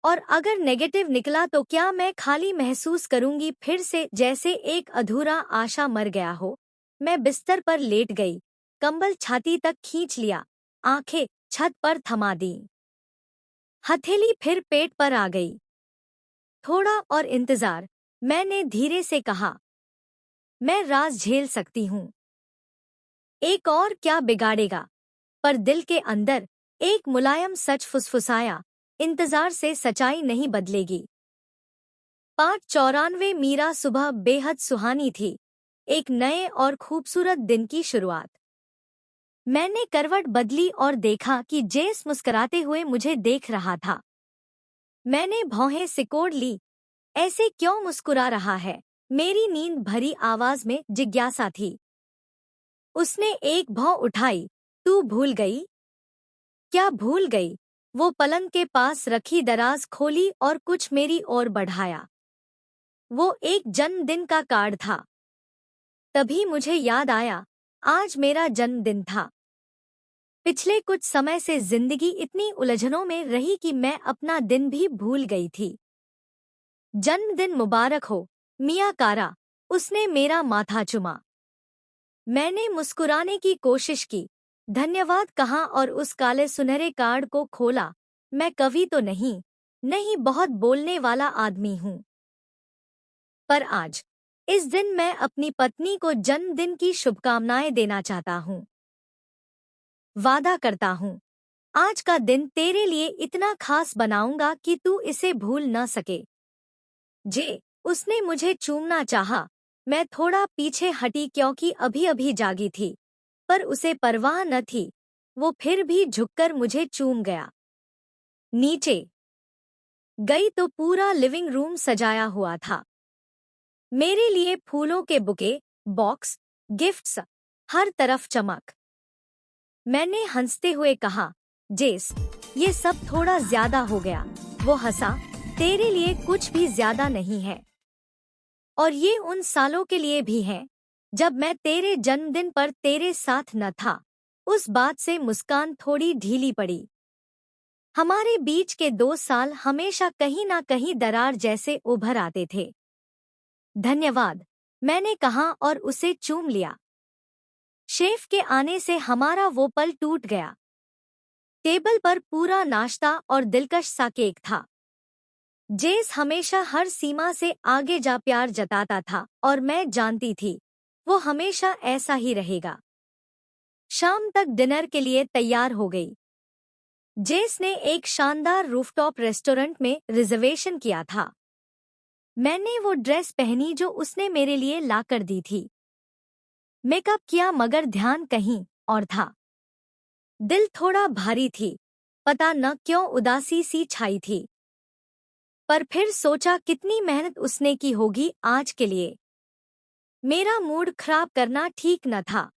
और अगर नेगेटिव निकला तो क्या मैं खाली महसूस करूंगी फिर से, जैसे एक अधूरा आशा मर गया हो। मैं बिस्तर पर लेट गई, कंबल छाती तक खींच लिया, आंखें छत पर थमा दी। हथेली फिर पेट पर आ गई। थोड़ा और इंतजार, मैंने धीरे से कहा। मैं राज झेल सकती हूँ। एक और क्या बिगाड़ेगा? पर दिल के अंदर एक मुलायम सच फुसफुसाया, इंतजार से सच्चाई नहीं बदलेगी। 5:94 मीरा सुबह बेहद सुहानी थी, एक नए और खूबसूरत दिन की शुरुआत। मैंने करवट बदली और देखा कि जेस मुस्कुराते हुए मुझे देख रहा था। मैंने भौहें सिकोड़ ली। ऐसे क्यों मुस्कुरा रहा है? मेरी नींद भरी आवाज में जिज्ञासा थी। उसने एक भौं उठाई। तू भूल गई? क्या भूल गई? वो पलंग के पास रखी दराज खोली और कुछ मेरी ओर बढ़ाया। वो एक जन्मदिन का कार्ड था। तभी मुझे याद आया, आज मेरा जन्मदिन था। पिछले कुछ समय से जिंदगी इतनी उलझनों में रही कि मैं अपना दिन भी भूल गई थी। जन्मदिन मुबारक हो, मिया कारा। उसने मेरा माथा चुमा। मैंने मुस्कुराने की कोशिश की, धन्यवाद कहा और उस काले सुनहरे कार्ड को खोला। मैं कवि तो नहीं, नहीं बहुत बोलने वाला आदमी हूँ। पर आज, इस दिन मैं अपनी पत्नी को जन्मदिन की शुभकामनाएं देना चाहता हूँ। वादा करता हूँ, आज का दिन तेरे लिए इतना खास बनाऊंगा कि तू इसे भूल न सके। उसने मुझे चूमना चाहा। मैं थोड़ा पीछे हटी क्योंकि अभी अभी जागी थी, पर उसे परवाह न थी। वो फिर भी झुककर मुझे चूम गया। नीचे गई तो पूरा लिविंग रूम सजाया हुआ था। मेरे लिए फूलों के बुके, बॉक्स, गिफ्ट्स, हर तरफ चमक। मैंने हंसते हुए कहा, जेस, ये सब थोड़ा ज्यादा हो गया। वो हंसा, तेरे लिए कुछ भी ज्यादा नहीं है। और ये उन सालों के लिए भी है, जब मैं तेरे जन्मदिन पर तेरे साथ न था। उस बात से मुस्कान थोड़ी ढीली पड़ी। हमारे बीच के 2 साल हमेशा कहीं ना कहीं दरार जैसे उभर आते थे। धन्यवाद, मैंने कहा और उसे चूम लिया। शेफ के आने से हमारा वो पल टूट गया। टेबल पर पूरा नाश्ता और दिलकश सा केक था। जेस हमेशा हर सीमा से आगे जा प्यार जताता था और मैं जानती थी, वो हमेशा ऐसा ही रहेगा। शाम तक डिनर के लिए तैयार हो गई। जेस ने एक शानदार रूफटॉप रेस्टोरेंट में रिजर्वेशन किया था। मैंने वो ड्रेस पहनी जो उसने मेरे लिए लाकर दी थी। मेकअप किया मगर ध्यान कहीं और था। दिल थोड़ा भारी थी, पता न क्यों उदासी सी छाई थी। पर फिर सोचा कितनी मेहनत उसने की होगी आज के लिए। मेरा मूड खराब करना ठीक न था।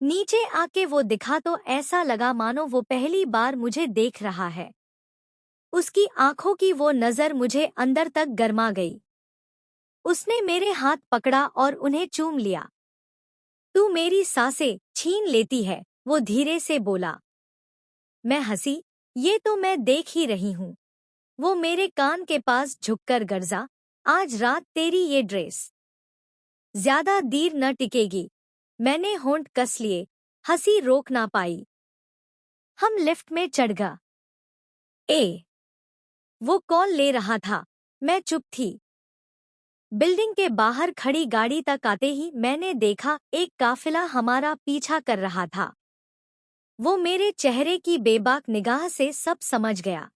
नीचे आके वो दिखा तो ऐसा लगा मानो वो पहली बार मुझे देख रहा है। उसकी आंखों की वो नजर मुझे अंदर तक गरमा गई। उसने मेरे हाथ पकड़ा और उन्हें चूम लिया। तू मेरी सांसें छीन लेती है, वो धीरे से बोला। मैं हंसी, ये तो मैं देख ही रही हूँ। वो मेरे कान के पास झुककर गर्जा, आज रात तेरी ये ड्रेस ज्यादा देर न टिकेगी। मैंने होंठ कस लिए, हंसी रोक ना पाई। हम लिफ्ट में चढ़ गए। वो कॉल ले रहा था, मैं चुप थी। बिल्डिंग के बाहर खड़ी गाड़ी तक आते ही मैंने देखा एक काफिला हमारा पीछा कर रहा था। वो मेरे चेहरे की बेबाक निगाह से सब समझ गया।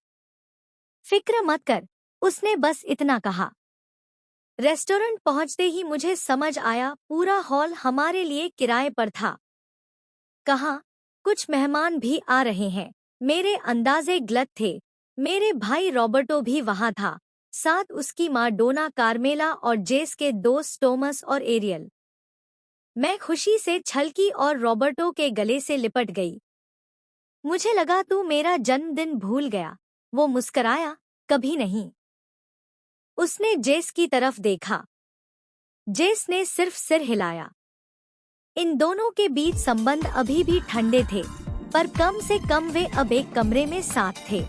फिक्र मत कर, उसने बस इतना कहा। रेस्टोरेंट पहुंचते ही मुझे समझ आया, पूरा हॉल हमारे लिए किराए पर था। कहा, कुछ मेहमान भी आ रहे हैं। मेरे अंदाजे गलत थे। मेरे भाई रॉबर्टो भी वहां था, साथ उसकी माँ डोना कार्मेला और जेस के दोस्त टॉमस और एरियल। मैं खुशी से छलकी और रॉबर्टो के गले से लिपट गई। मुझे लगा तू मेरा जन्मदिन भूल गया। वो मुस्कराया, कभी नहीं। उसने जेस की तरफ देखा। जेस ने सिर्फ सिर हिलाया। इन दोनों के बीच संबंध अभी भी ठंडे थे, पर कम से कम वे अब एक कमरे में साथ थे।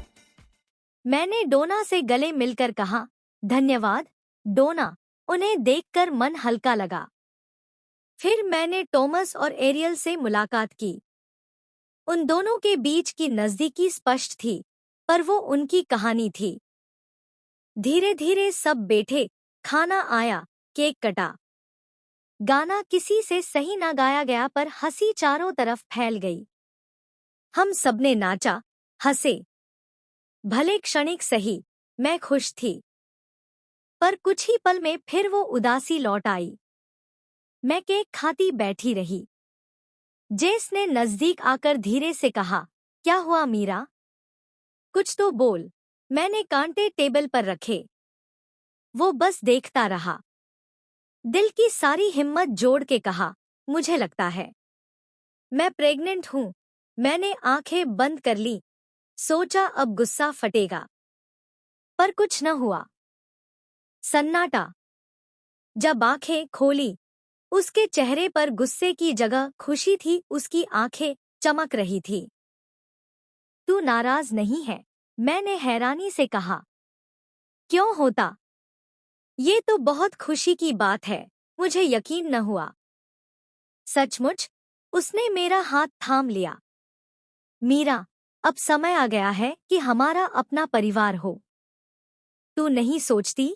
मैंने डोना से गले मिलकर कहा, धन्यवाद, डोना। उन्हें देखकर मन हल्का लगा। फिर मैंने टॉमस और एरियल से मुलाकात की। उन दोनों के बीच की नज़दीकी स्पष्ट थी, पर वो उनकी कहानी थी। धीरे धीरे सब बैठे, खाना आया, केक कटा। गाना किसी से सही ना गाया गया, पर हंसी चारों तरफ फैल गई। हम सबने नाचा, हंसे। भले क्षणिक सही, मैं खुश थी। पर कुछ ही पल में फिर वो उदासी लौट आई। मैं केक खाती बैठी रही। जेस ने नजदीक आकर धीरे से कहा, क्या हुआ मीरा? कुछ तो बोल। मैंने कांटे टेबल पर रखे। वो बस देखता रहा। दिल की सारी हिम्मत जोड़ के कहा, मुझे लगता है मैं प्रेग्नेंट हूं। मैंने आंखें बंद कर ली, सोचा अब गुस्सा फटेगा, पर कुछ न हुआ। सन्नाटा। जब आंखें खोली, उसके चेहरे पर गुस्से की जगह खुशी थी। उसकी आंखें चमक रही थी। तू नाराज नहीं है? मैंने हैरानी से कहा। क्यों होता? ये तो बहुत खुशी की बात है। मुझे यकीन न हुआ। सचमुच? उसने मेरा हाथ थाम लिया। मीरा, अब समय आ गया है कि हमारा अपना परिवार हो। तू नहीं सोचती?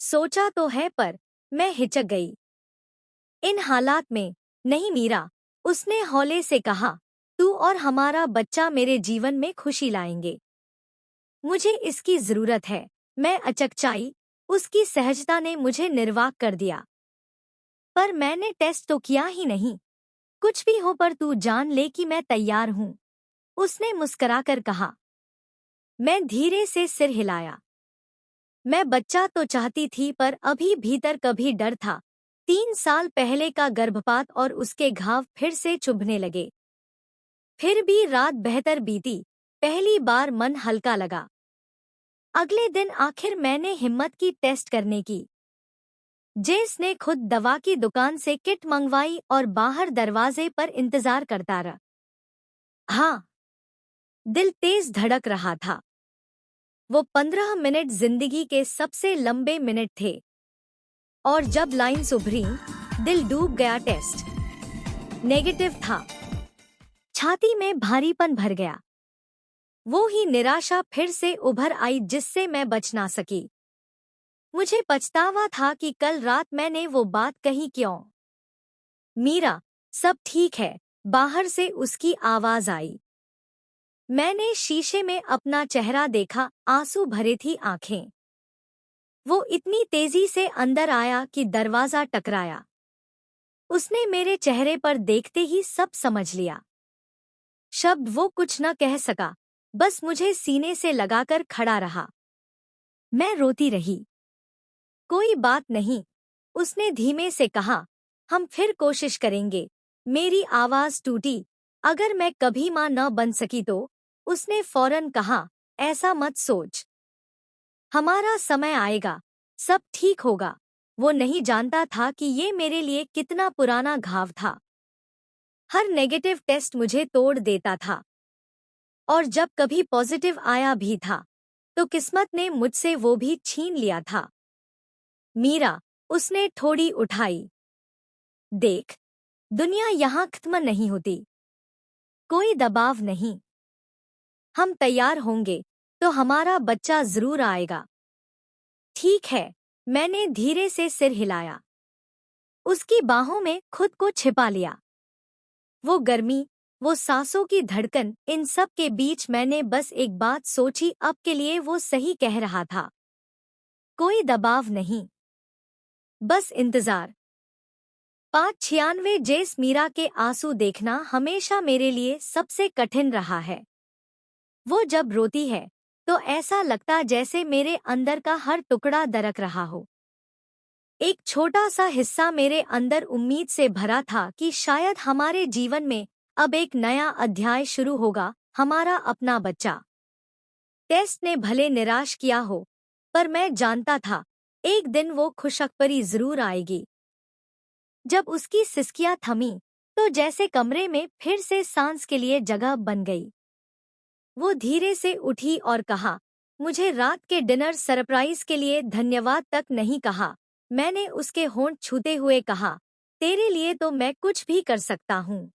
सोचा तो है, पर मैं हिचक गई। इन हालात में नहीं मीरा, उसने हौले से कहा। तू और हमारा बच्चा मेरे जीवन में खुशी लाएंगे। मुझे इसकी जरूरत है। मैं अचकचाई। उसकी सहजता ने मुझे निर्वाक कर दिया। पर मैंने टेस्ट तो किया ही नहीं। कुछ भी हो, पर तू जान ले कि मैं तैयार हूं। उसने मुस्कुराकर कहा। मैं धीरे से सिर हिलाया। मैं बच्चा तो चाहती थी, पर अभी भीतर कभी डर था। 3 साल पहले का गर्भपात और उसके घाव फिर से चुभने लगे। फिर भी रात बेहतर बीती। पहली बार मन हल्का लगा। अगले दिन आखिर मैंने हिम्मत की टेस्ट करने की। जेस ने खुद दवा की दुकान से किट मंगवाई और बाहर दरवाजे पर इंतजार करता रहा। हाँ, दिल तेज धड़क रहा था। वो 15 मिनट जिंदगी के सबसे लंबे मिनट थे। और जब लाइंस उभरी, दिल डूब गया। टेस्ट नेगेटिव था। छाती में भारीपन भर गया। वो ही निराशा फिर से उभर आई जिससे मैं बच ना सकी। मुझे पछतावा था कि कल रात मैंने वो बात कही क्यों। मीरा, सब ठीक है, बाहर से उसकी आवाज आई। मैंने शीशे में अपना चेहरा देखा, आंसू भरे थी आंखें। वो इतनी तेजी से अंदर आया कि दरवाजा टकराया। उसने मेरे चेहरे पर देखते ही सब समझ लिया। शब्द वो कुछ न कह सका, बस मुझे सीने से लगाकर खड़ा रहा। मैं रोती रही। कोई बात नहीं, उसने धीमे से कहा, हम फिर कोशिश करेंगे। मेरी आवाज टूटी। अगर मैं कभी मां न बन सकी तो? उसने फौरन कहा, ऐसा मत सोच। हमारा समय आएगा, सब ठीक होगा। वो नहीं जानता था कि ये मेरे लिए कितना पुराना घाव था। हर नेगेटिव टेस्ट मुझे तोड़ देता था, और जब कभी पॉजिटिव आया भी था, तो किस्मत ने मुझसे वो भी छीन लिया था। मीरा, उसने थोड़ी उठाई। देख, दुनिया यहाँ खत्म नहीं होती। कोई दबाव नहीं। हम तैयार होंगे तो हमारा बच्चा जरूर आएगा। ठीक है, मैंने धीरे से सिर हिलाया। उसकी बाहों में खुद को छिपा लिया। वो गर्मी, वो सांसों की धड़कन, इन सब के बीच मैंने बस एक बात सोची, अब के लिए वो सही कह रहा था। कोई दबाव नहीं, बस इंतजार। 596 जेस मीरा के आंसू देखना हमेशा मेरे लिए सबसे कठिन रहा है। वो जब रोती है तो ऐसा लगता जैसे मेरे अंदर का हर टुकड़ा दरक रहा हो। एक छोटा सा हिस्सा मेरे अंदर उम्मीद से भरा था कि शायद हमारे जीवन में अब एक नया अध्याय शुरू होगा, हमारा अपना बच्चा। टेस्ट ने भले निराश किया हो, पर मैं जानता था एक दिन वो खुशखबरी जरूर आएगी। जब उसकी सिसकियां थमी, तो जैसे कमरे में फिर से सांस के लिए जगह बन गई। वो धीरे से उठी और कहा, मुझे रात के डिनर सरप्राइज के लिए धन्यवाद तक नहीं कहा। मैंने उसके होंठ छूते हुए कहा, तेरे लिए तो मैं कुछ भी कर सकता हूँ।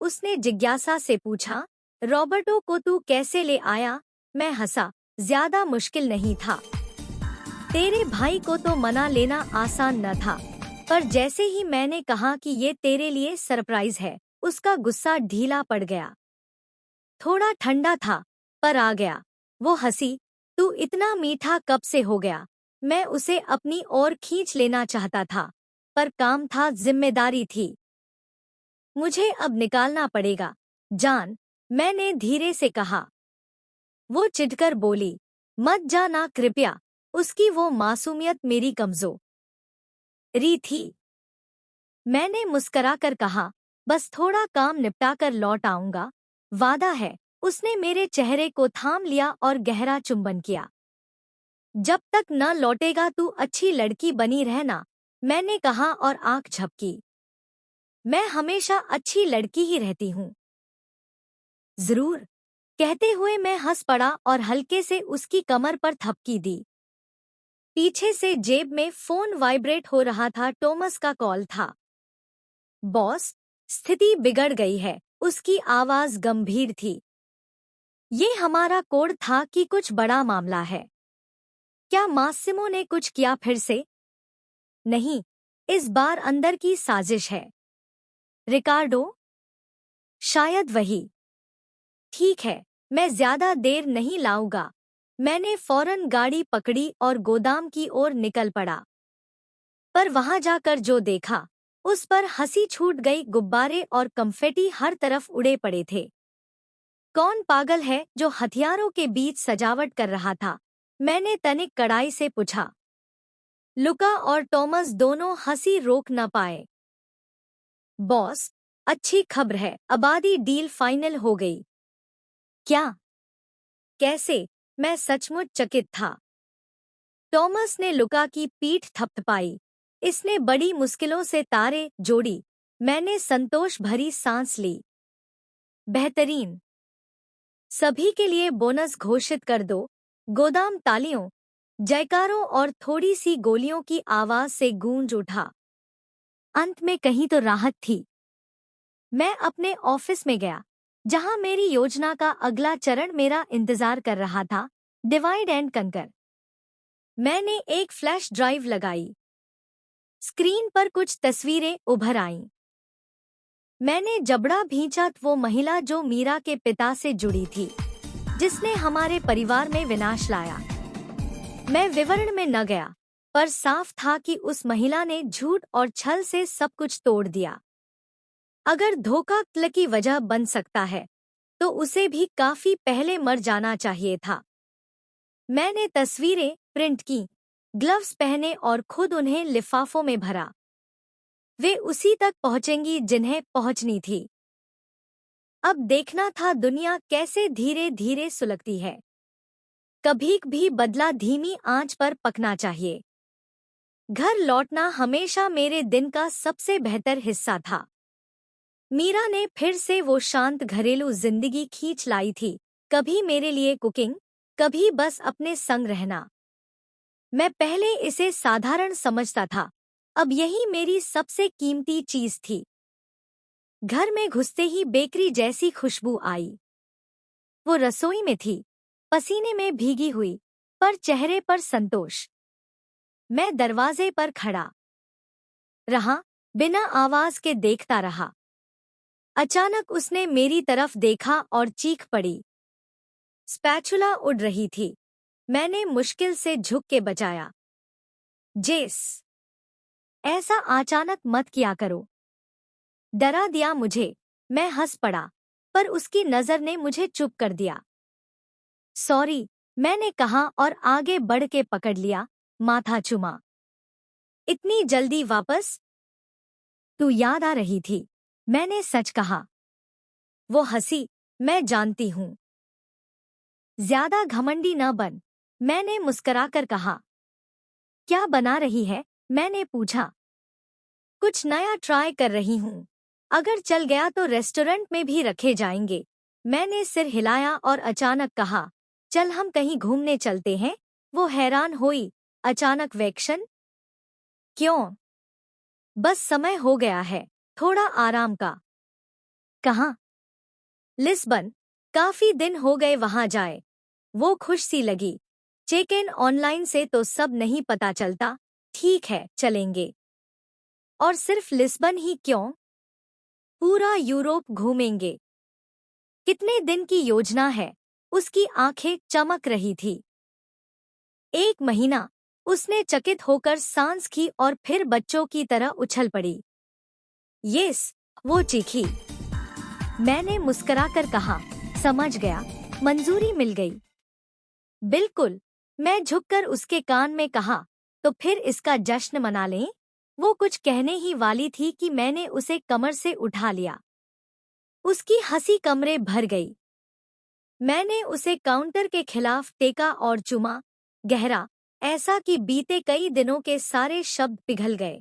उसने जिज्ञासा से पूछा, रॉबर्टो को तू कैसे ले आया? मैं हंसा, ज्यादा मुश्किल नहीं था। तेरे भाई को तो मना लेना आसान न था, पर जैसे ही मैंने कहा कि ये तेरे लिए सरप्राइज है, उसका गुस्सा ढीला पड़ गया। थोड़ा ठंडा था, पर आ गया। वो हंसी, तू इतना मीठा कब से हो गया? मैं उसे अपनी ओर खींच लेना चाहता था, पर काम था, जिम्मेदारी थी। मुझे अब निकालना पड़ेगा, जान, मैंने धीरे से कहा। वो चिढ़कर बोली, मत जाना कृपया। उसकी वो मासूमियत मेरी कमजोरी थी। मैंने मुस्कराकर कहा, बस थोड़ा काम निपटा कर लौट आऊंगा, वादा है। उसने मेरे चेहरे को थाम लिया और गहरा चुंबन किया। जब तक न लौटेगा तू अच्छी लड़की बनी रहना, मैंने कहा और आंख झपकी। मैं हमेशा अच्छी लड़की ही रहती हूँ। जरूर, कहते हुए मैं हंस पड़ा और हल्के से उसकी कमर पर थपकी दी। पीछे से जेब में फोन वाइब्रेट हो रहा था। टॉमस का कॉल था। बॉस, स्थिति बिगड़ गई है। उसकी आवाज गंभीर थी। ये हमारा कोड था कि कुछ बड़ा मामला है। क्या मासिमो ने कुछ किया फिर से? नहीं, इस बार अंदर की साजिश है। रिकार्डो? शायद वही। ठीक है, मैं ज्यादा देर नहीं लाऊंगा। मैंने फौरन गाड़ी पकड़ी और गोदाम की ओर निकल पड़ा। पर वहां जाकर जो देखा, उस पर हंसी छूट गई। गुब्बारे और कंफेटी हर तरफ उड़े पड़े थे। कौन पागल है जो हथियारों के बीच सजावट कर रहा था? मैंने तनिक कड़ाई से पूछा। लुका और टॉमस दोनों हंसी रोक न पाए। बॉस, अच्छी खबर है, आबादी डील फाइनल हो गई। क्या? कैसे? मैं सचमुच चकित था। टॉमस ने लुका की पीठ थपथपाई। इसने बड़ी मुश्किलों से तारे जोड़ी। मैंने संतोष भरी सांस ली। बेहतरीन। सभी के लिए बोनस घोषित कर दो। गोदाम तालियों, जयकारों और थोड़ी सी गोलियों की आवाज से गूंज उठा। अंत में कहीं तो राहत थी। मैं अपने ऑफिस में गया, जहां मेरी योजना का अगला चरण मेरा इंतजार कर रहा था, डिवाइड एंड कंकर। मैंने एक फ्लैश ड्राइव लगाई। स्क्रीन पर कुछ तस्वीरें उभर आईं। मैंने जबड़ा भींचा, वो महिला जो मीरा के पिता से जुड़ी थी, जिसने हमारे परिवार में विनाश लाया। मैं विवरण में न गया, पर साफ था कि उस महिला ने झूठ और छल से सब कुछ तोड़ दिया। अगर धोखा कत्ल की वजह बन सकता है, तो उसे भी काफी पहले मर जाना चाहिए था। मैंने तस्वीरें प्रिंट की, ग्लव्स पहने और खुद उन्हें लिफाफों में भरा। वे उसी तक पहुंचेंगी जिन्हें पहुंचनी थी। अब देखना था दुनिया कैसे धीरे धीरे सुलगती है। कभी भी बदला धीमी आंच पर पकना चाहिए। घर लौटना हमेशा मेरे दिन का सबसे बेहतर हिस्सा था। मीरा ने फिर से वो शांत घरेलू जिंदगी खींच लाई थी। कभी मेरे लिए कुकिंग, कभी बस अपने संग रहना। मैं पहले इसे साधारण समझता था, अब यही मेरी सबसे कीमती चीज थी। घर में घुसते ही बेकरी जैसी खुशबू आई। वो रसोई में थी, पसीने में भीगी हुई, पर चेहरे पर संतोष। मैं दरवाजे पर खड़ा रहा, बिना आवाज के देखता रहा। अचानक उसने मेरी तरफ देखा और चीख पड़ी। स्पैचुला उड़ रही थी। मैंने मुश्किल से झुक के बचाया। जेस, ऐसा अचानक मत किया करो। डरा दिया मुझे। मैं हंस पड़ा, पर उसकी नजर ने मुझे चुप कर दिया। सॉरी, मैंने कहा और आगे बढ़ के पकड़ लिया, माथा चुमा। इतनी जल्दी वापस? तू याद आ रही थी, मैंने सच कहा। वो हंसी, मैं जानती हूँ। ज्यादा घमंडी न बन, मैंने मुस्कुराकर कहा। क्या बना रही है? मैंने पूछा। कुछ नया ट्राई कर रही हूँ। अगर चल गया तो रेस्टोरेंट में भी रखे जाएंगे। मैंने सिर हिलाया और अचानक कहा, चल हम कहीं घूमने चलते हैं। वो हैरान हुई। अचानक वैकेशन? क्यों? बस समय हो गया है, थोड़ा आराम का। कहाँ? लिस्बन। काफी दिन हो गए वहां जाए। वो खुश सी लगी। चेक इन ऑनलाइन से तो सब नहीं पता चलता। ठीक है, चलेंगे। और सिर्फ लिस्बन ही क्यों? पूरा यूरोप घूमेंगे। कितने दिन की योजना है? उसकी आंखें चमक रही थी। 1 महीना। उसने चकित होकर सांस की और फिर बच्चों की तरह उछल पड़ी। यस, वो चीखी। मैंने मुस्कुराकर कहा, समझ गया, मंजूरी मिल गई। बिल्कुल। मैं झुककर उसके कान में कहा, तो फिर इसका जश्न मना लें। वो कुछ कहने ही वाली थी कि मैंने उसे कमर से उठा लिया। उसकी हंसी कमरे भर गई। मैंने उसे काउंटर के खिलाफ टेका और चुमा, गहरा, ऐसा कि बीते कई दिनों के सारे शब्द पिघल गए।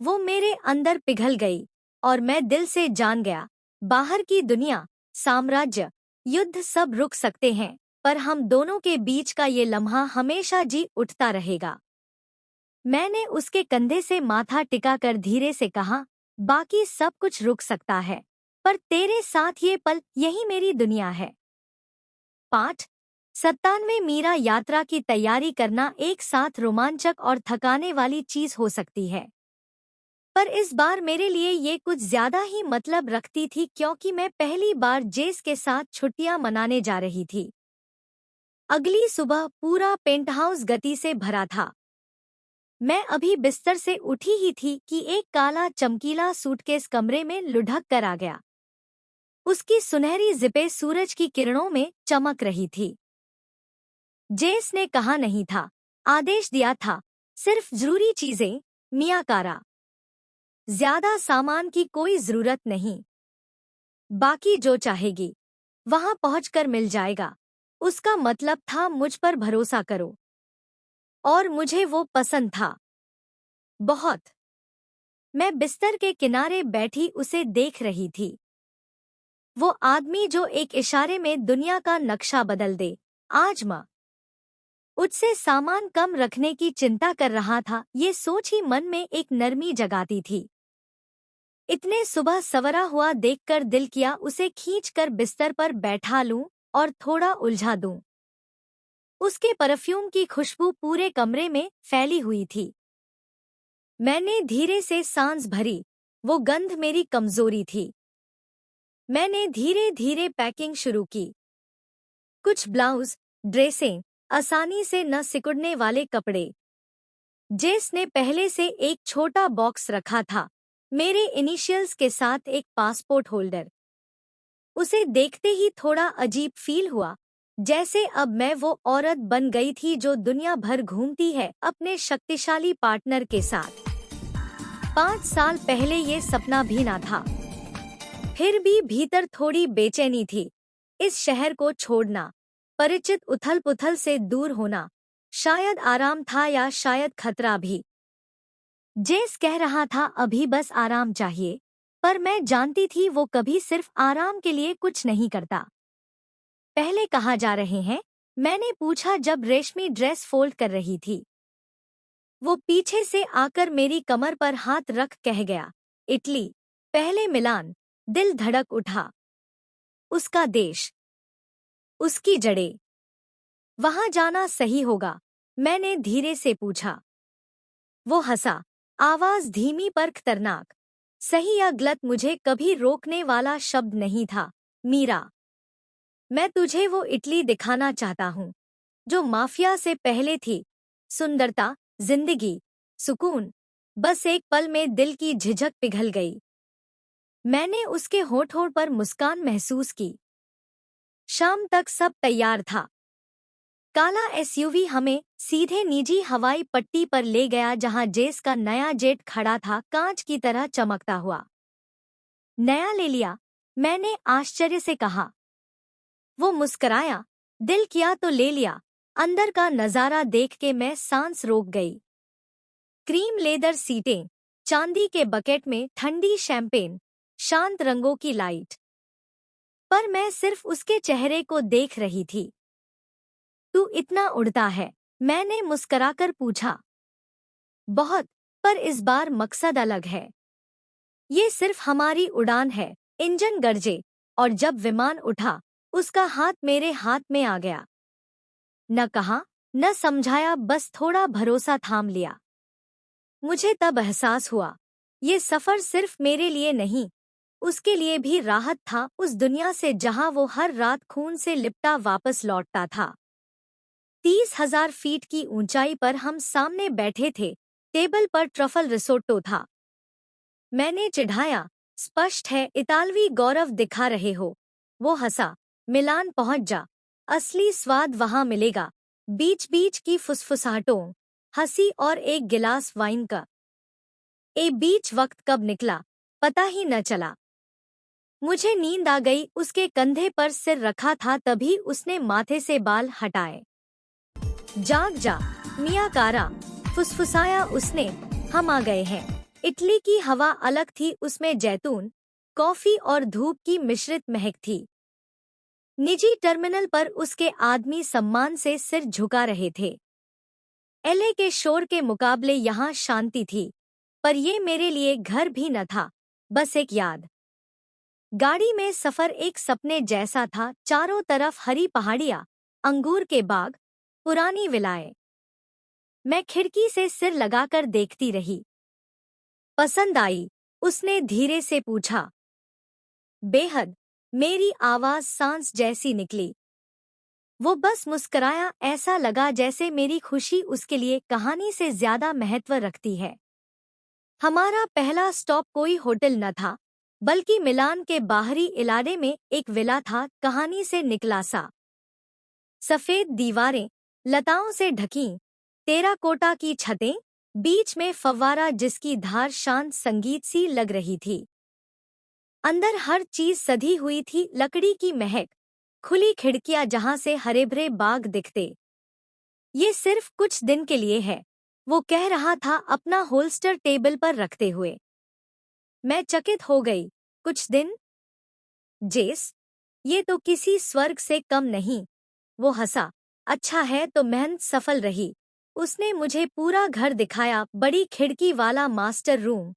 वो मेरे अंदर पिघल गई और मैं दिल से जान गया, बाहर की दुनिया, साम्राज्य, युद्ध सब रुक सकते हैं, पर हम दोनों के बीच का ये लम्हा हमेशा जी उठता रहेगा। मैंने उसके कंधे से माथा टिकाकर धीरे से कहा, बाकी सब कुछ रुक सकता है, पर तेरे साथ ये पल, यही मेरी दुनिया है। पाठ 97। मीरा यात्रा की तैयारी करना एक साथ रोमांचक और थकाने वाली चीज हो सकती है, पर इस बार मेरे लिए ये कुछ ज्यादा ही मतलब रखती थी, क्योंकि मैं पहली बार जेस के साथ छुट्टियां मनाने जा रही थी। अगली सुबह पूरा पेंटहाउस गति से भरा था। मैं अभी बिस्तर से उठी ही थी कि एक काला चमकीला सूटकेस कमरे में लुढ़क कर आ गया। उसकी सुनहरी जिपें सूरज की किरणों में चमक रही थी। जेस ने कहा नहीं था, आदेश दिया था, सिर्फ जरूरी चीजें, मियाकारा। ज्यादा सामान की कोई जरूरत नहीं। बाकी जो चाहेगी वहां पहुंचकर मिल जाएगा। उसका मतलब था, मुझ पर भरोसा करो। और मुझे वो पसंद था। बहुत। मैं बिस्तर के किनारे बैठी उसे देख रही थी। वो आदमी जो एक इशारे में दुनिया का नक्शा बदल दे। आज माँ उससे सामान कम रखने की चिंता कर रहा था, ये सोच ही मन में एक नरमी जगाती थी। इतने सुबह सवरा हुआ देखकर दिल किया उसे खींचकर बिस्तर पर बैठा लूं और थोड़ा उलझा दूं। उसके परफ्यूम की खुशबू पूरे कमरे में फैली हुई थी। मैंने धीरे से सांस भरी। वो गंध मेरी कमजोरी थी। मैंने धीरे धीरे पैकिंग शुरू की। कुछ ब्लाउज, ड्रेसें, आसानी से न सिकुड़ने वाले कपड़े। जेस ने पहले से एक छोटा बॉक्स रखा था, मेरे इनिशियल्स के साथ एक पासपोर्ट होल्डर। उसे देखते ही थोड़ा अजीब फील हुआ, जैसे अब मैं वो औरत बन गई थी जो दुनिया भर घूमती है अपने शक्तिशाली पार्टनर के साथ। 5 साल पहले ये सपना भी ना था। फिर भी भीतर थोड़ी बेचैनी थी। इस शहर को छोड़ना, परिचित उथल-पुथल से दूर होना, शायद आराम था या शायद खतरा भी। जेस कह रहा था अभी बस आराम चाहिए, पर मैं जानती थी वो कभी सिर्फ आराम के लिए कुछ नहीं करता। पहले कहाँ जा रहे हैं? मैंने पूछा जब रेशमी ड्रेस फोल्ड कर रही थी। वो पीछे से आकर मेरी कमर पर हाथ रख कह गया, इटली, पहले मिलान। दिल धड़क उठा। उसका देश, उसकी जड़ें, वहां जाना सही होगा? मैंने धीरे से पूछा। वो हंसा, आवाज धीमी पर खतरनाक। सही या गलत मुझे कभी रोकने वाला शब्द नहीं था। मीरा, मैं तुझे वो इटली दिखाना चाहता हूँ जो माफिया से पहले थी। सुंदरता, जिंदगी, सुकून। बस एक पल में दिल की झिझक पिघल गई। मैंने उसके होठों पर मुस्कान महसूस की। शाम तक सब तैयार था। काला एसयूवी हमें सीधे निजी हवाई पट्टी पर ले गया, जहां जेस का नया जेट खड़ा था, कांच की तरह चमकता हुआ। नया ले लिया? मैंने आश्चर्य से कहा। वो मुस्कराया, दिल किया तो ले लिया। अंदर का नजारा देख के मैं सांस रोक गई। क्रीम लेदर सीटें, चांदी के बकेट में ठंडी शैंपेन, शांत रंगों की लाइट। पर मैं सिर्फ उसके चेहरे को देख रही थी। तू इतना उड़ता है? मैंने मुस्कराकर पूछा। बहुत, पर इस बार मकसद अलग है। ये सिर्फ हमारी उड़ान है। इंजन गरजे और जब विमान उठा, उसका हाथ मेरे हाथ में आ गया। न कहा, न समझाया, बस थोड़ा भरोसा थाम लिया। मुझे तब एहसास हुआ, ये सफर सिर्फ मेरे लिए नहीं, उसके लिए भी राहत था, उस दुनिया से जहां वो हर रात खून से लिपटा वापस लौटता था। 30,000 फीट की ऊंचाई पर हम सामने बैठे थे। टेबल पर ट्रफल रिसोट्टो था। मैंने चिढ़ाया, स्पष्ट है इतालवी गौरव दिखा रहे हो। वो हंसा, मिलान पहुंच जा, असली स्वाद वहां मिलेगा। बीच बीच की फुसफुसाहटों, हंसी और एक गिलास वाइन का। ए बीच वक्त कब निकला, पता ही न चला। मुझे नींद आ गई। उसके कंधे पर सिर रखा था, तभी उसने माथे से बाल हटाए। जाग जा मिया कारा, फुसफुसाया उसने। हम आ गए हैं। इटली की हवा अलग थी, उसमें जैतून, कॉफी और धूप की मिश्रित महक थी। निजी टर्मिनल पर उसके आदमी सम्मान से सिर झुका रहे थे। एलए के शोर के मुकाबले यहाँ शांति थी, पर ये मेरे लिए घर भी न था, बस एक याद। गाड़ी में सफर एक सपने जैसा था, चारों तरफ हरी पहाड़ियाँ, अंगूर के बाग, पुरानी विलाएं। मैं खिड़की से सिर लगाकर देखती रही। पसंद आई? उसने धीरे से पूछा। बेहद, मेरी आवाज सांस जैसी निकली। वो बस मुस्कराया, ऐसा लगा जैसे मेरी खुशी उसके लिए कहानी से ज्यादा महत्व रखती है। हमारा पहला स्टॉप कोई होटल न था, बल्कि मिलान के बाहरी इलाके में एक विला था, कहानी से निकला सा। सफेद दीवारें, लताओं से ढकीं, टेराकोटा की छतें, बीच में फव्वारा जिसकी धार शांत संगीत सी लग रही थी। अंदर हर चीज सधी हुई थी, लकड़ी की महक, खुली खिड़कियां जहां से हरे-भरे बाग दिखते। ये सिर्फ कुछ दिन के लिए है, वो कह रहा था अपना होल्स्टर टेबल पर रखते हुए। मैं चकित हो गई। कुछ दिन? जेस, ये तो किसी स्वर्ग से कम नहीं। वो हंसा। अच्छा है तो मेहनत सफल रही। उसने मुझे पूरा घर दिखाया, बड़ी खिड़की वाला मास्टर रूम,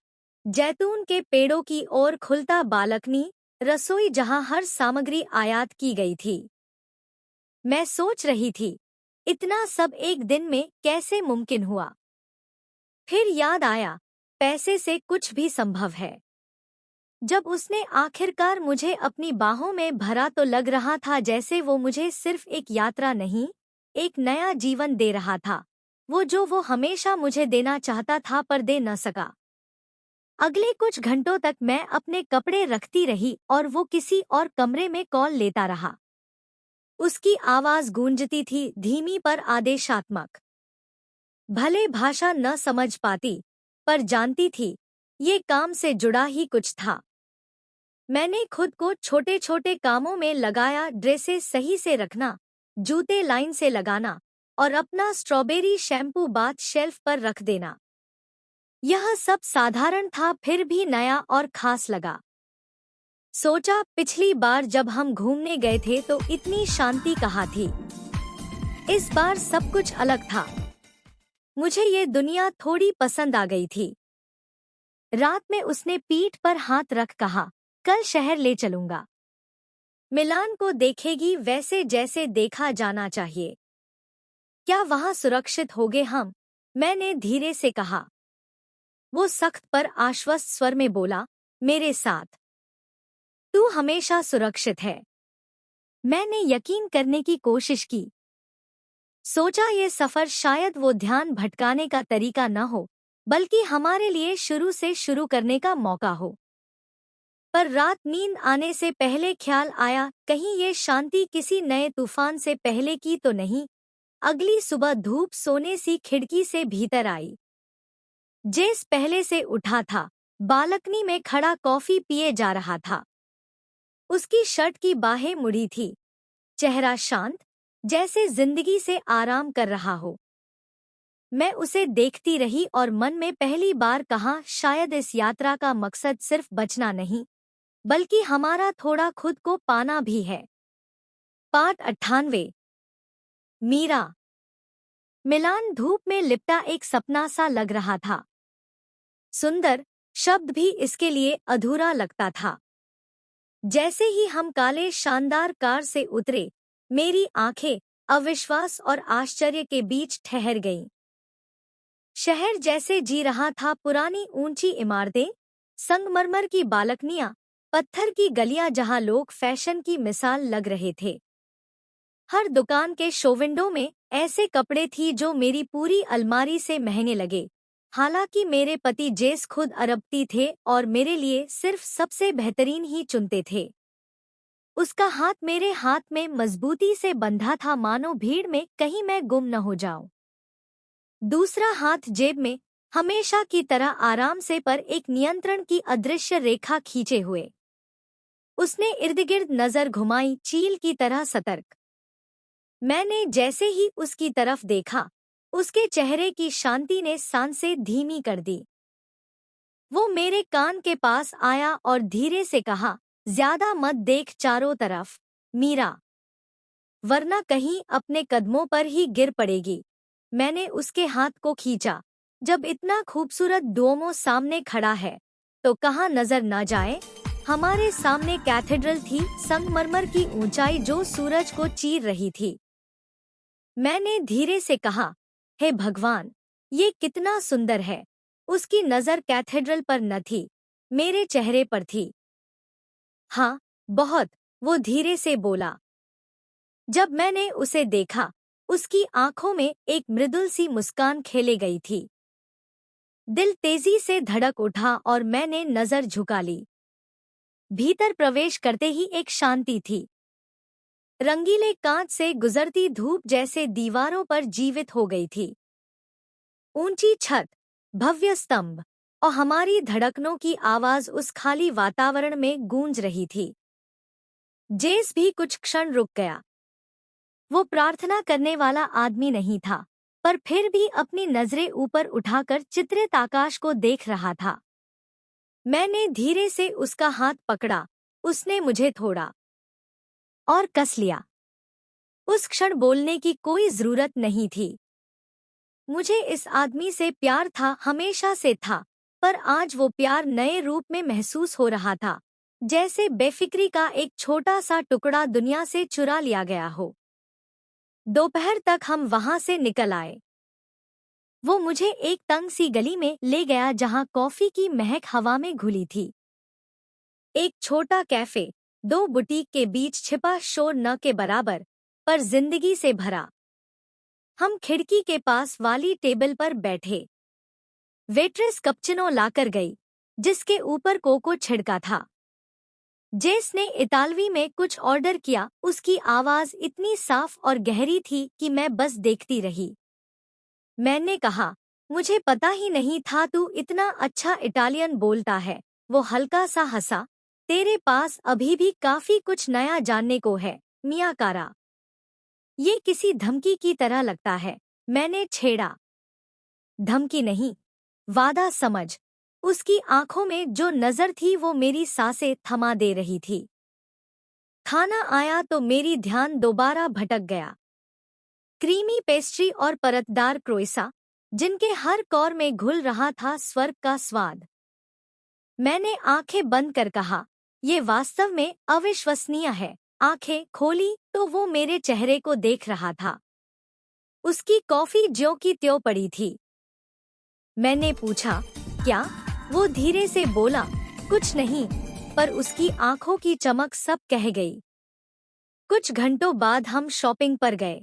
जैतून के पेड़ों की ओर खुलता बालकनी, रसोई जहां हर सामग्री आयात की गई थी। मैं सोच रही थी, इतना सब एक दिन में कैसे मुमकिन हुआ? फिर याद आया, पैसे से कुछ भी संभव है। जब उसने आखिरकार मुझे अपनी बाहों में भरा तो लग रहा था जैसे वो मुझे सिर्फ एक यात्रा नहीं, एक नया जीवन दे रहा था, वो हमेशा मुझे देना चाहता था पर दे न सका। अगले कुछ घंटों तक मैं अपने कपड़े रखती रही और वो किसी और कमरे में कॉल लेता रहा। उसकी आवाज गूंजती थी, धीमी पर आदेशात्मक। भले भाषा न समझ पाती, पर जानती थी, ये काम से जुड़ा ही कुछ था। मैंने खुद को छोटे छोटे कामों में लगाया, ड्रेसेस सही से रखना, जूते लाइन से लगाना और अपना स्ट्रॉबेरी शैम्पू बाथ शेल्फ पर रख देना। यह सब साधारण था, फिर भी नया और खास लगा। सोचा, पिछली बार जब हम घूमने गए थे तो इतनी शांति कहाँ थी। इस बार सब कुछ अलग था। मुझे ये दुनिया थोड़ी पसंद आ गई थी। रात में उसने पीठ पर हाथ रख कहा, कल शहर ले चलूंगा। मिलान को देखेगी वैसे जैसे देखा जाना चाहिए। क्या वहां सुरक्षित होगे हम? मैंने धीरे से कहा। वो सख्त पर आश्वस्त स्वर में बोला, मेरे साथ तू हमेशा सुरक्षित है। मैंने यकीन करने की कोशिश की। सोचा ये सफर शायद वो ध्यान भटकाने का तरीका न हो, बल्कि हमारे लिए शुरू से शुरू करने का मौका हो। पर रात नींद आने से पहले ख्याल आया, कहीं ये शांति किसी नए तूफान से पहले की तो नहीं। अगली सुबह धूप सोने सी खिड़की से भीतर आई। जेस पहले से उठा था, बालकनी में खड़ा कॉफी पिए जा रहा था। उसकी शर्ट की बाहें मुड़ी थी, चेहरा शांत, जैसे जिंदगी से आराम कर रहा हो। मैं उसे देखती रही और मन में पहली बार कहा, शायद इस यात्रा का मकसद सिर्फ बचना नहीं, बल्कि हमारा थोड़ा खुद को पाना भी है। पाठ 98। मीरा। मिलान धूप में लिपटा एक सपना सा लग रहा था। सुंदर शब्द भी इसके लिए अधूरा लगता था। जैसे ही हम काले शानदार कार से उतरे, मेरी आंखें अविश्वास और आश्चर्य के बीच ठहर गईं। शहर जैसे जी रहा था, पुरानी ऊंची इमारतें, संगमरमर की बालकनियां, पत्थर की गलियां जहां लोग फैशन की मिसाल लग रहे थे। हर दुकान के शोविंडो में ऐसे कपड़े थी जो मेरी पूरी अलमारी से महंगे लगे। हालांकि मेरे पति जेस खुद अरबती थे और मेरे लिए सिर्फ सबसे बेहतरीन ही चुनते थे। उसका हाथ मेरे हाथ में मजबूती से बंधा था, मानो भीड़ में कहीं मैं गुम न हो जाऊं। दूसरा हाथ जेब में, हमेशा की तरह आराम से पर एक नियंत्रण की अदृश्य रेखा खींचे हुए। उसने इर्दगिर्द नजर घुमाई, चील की तरह सतर्क। मैंने जैसे ही उसकी तरफ देखा, उसके चेहरे की शांति ने सांसें धीमी कर दी। वो मेरे कान के पास आया और धीरे से कहा, ज्यादा मत देख चारों तरफ, मीरा, वरना कहीं अपने कदमों पर ही गिर पड़ेगी। मैंने उसके हाथ को खींचा। जब इतना खूबसूरत डुओमो सामने खड़ा है, तो कहाँ नजर न जाए। हमारे सामने कैथेड्रल थी, संगमरमर की ऊंचाई जो सूरज को चीर रही थी। मैंने धीरे से कहा, हे भगवान, ये कितना सुंदर है। उसकी नजर कैथेड्रल पर न थी, मेरे चेहरे पर थी। हाँ, बहुत, वो धीरे से बोला। जब मैंने उसे देखा, उसकी आंखों में एक मृदुल सी मुस्कान खेले गई थी। दिल तेजी से धड़क उठा और मैंने नजर झुका ली। भीतर प्रवेश करते ही एक शांति थी। रंगीले कांच से गुजरती धूप जैसे दीवारों पर जीवित हो गई थी। ऊंची छत, भव्य स्तंभ और हमारी धड़कनों की आवाज उस खाली वातावरण में गूंज रही थी। जेस भी कुछ क्षण रुक गया। वो प्रार्थना करने वाला आदमी नहीं था, पर फिर भी अपनी नजरें ऊपर उठाकर चित्रित आकाश को देख रहा था। मैंने धीरे से उसका हाथ पकड़ा, उसने मुझे थोड़ा और कस लिया। उस क्षण बोलने की कोई जरूरत नहीं थी। मुझे इस आदमी से प्यार था, हमेशा से था, पर आज वो प्यार नए रूप में महसूस हो रहा था, जैसे बेफिक्री का एक छोटा सा टुकड़ा दुनिया से चुरा लिया गया हो। दोपहर तक हम वहां से निकल आए। वो मुझे एक तंग सी गली में ले गया जहां कॉफी की महक हवा में घुली थी। एक छोटा कैफे, दो बुटीक के बीच छिपा शोर न के बराबर, पर जिंदगी से भरा। हम खिड़की के पास वाली टेबल पर बैठे। वेट्रेस कपचिनो लाकर गई, जिसके ऊपर कोको छिड़का था। जेस ने इतालवी में कुछ ऑर्डर किया। उसकी आवाज इतनी साफ और गहरी थी कि मैं बस देखती रही। मैंने कहा, मुझे पता ही नहीं था तू इतना अच्छा इटालियन बोलता है। वो हल्का सा हंसा, तेरे पास अभी भी काफी कुछ नया जानने को है, मिया कारा। ये किसी धमकी की तरह लगता है, मैंने छेड़ा। धमकी नहीं, वादा समझ। उसकी आंखों में जो नजर थी वो मेरी सांसें थमा दे रही थी। खाना आया तो मेरी ध्यान दोबारा भटक गया। क्रीमी पेस्ट्री और परतदार क्रोइसा, जिनके हर कौर में घुल रहा था स्वर्ग का स्वाद। मैंने आंखें बंद कर कहा, ये वास्तव में अविश्वसनीय है। आंखें खोली तो वो मेरे चेहरे को देख रहा था। उसकी कॉफी ज्यों की त्यों पड़ी थी। मैंने पूछा, क्या? वो धीरे से बोला, कुछ नहीं, पर उसकी आंखों की चमक सब कह गई। कुछ घंटों बाद हम शॉपिंग पर गए।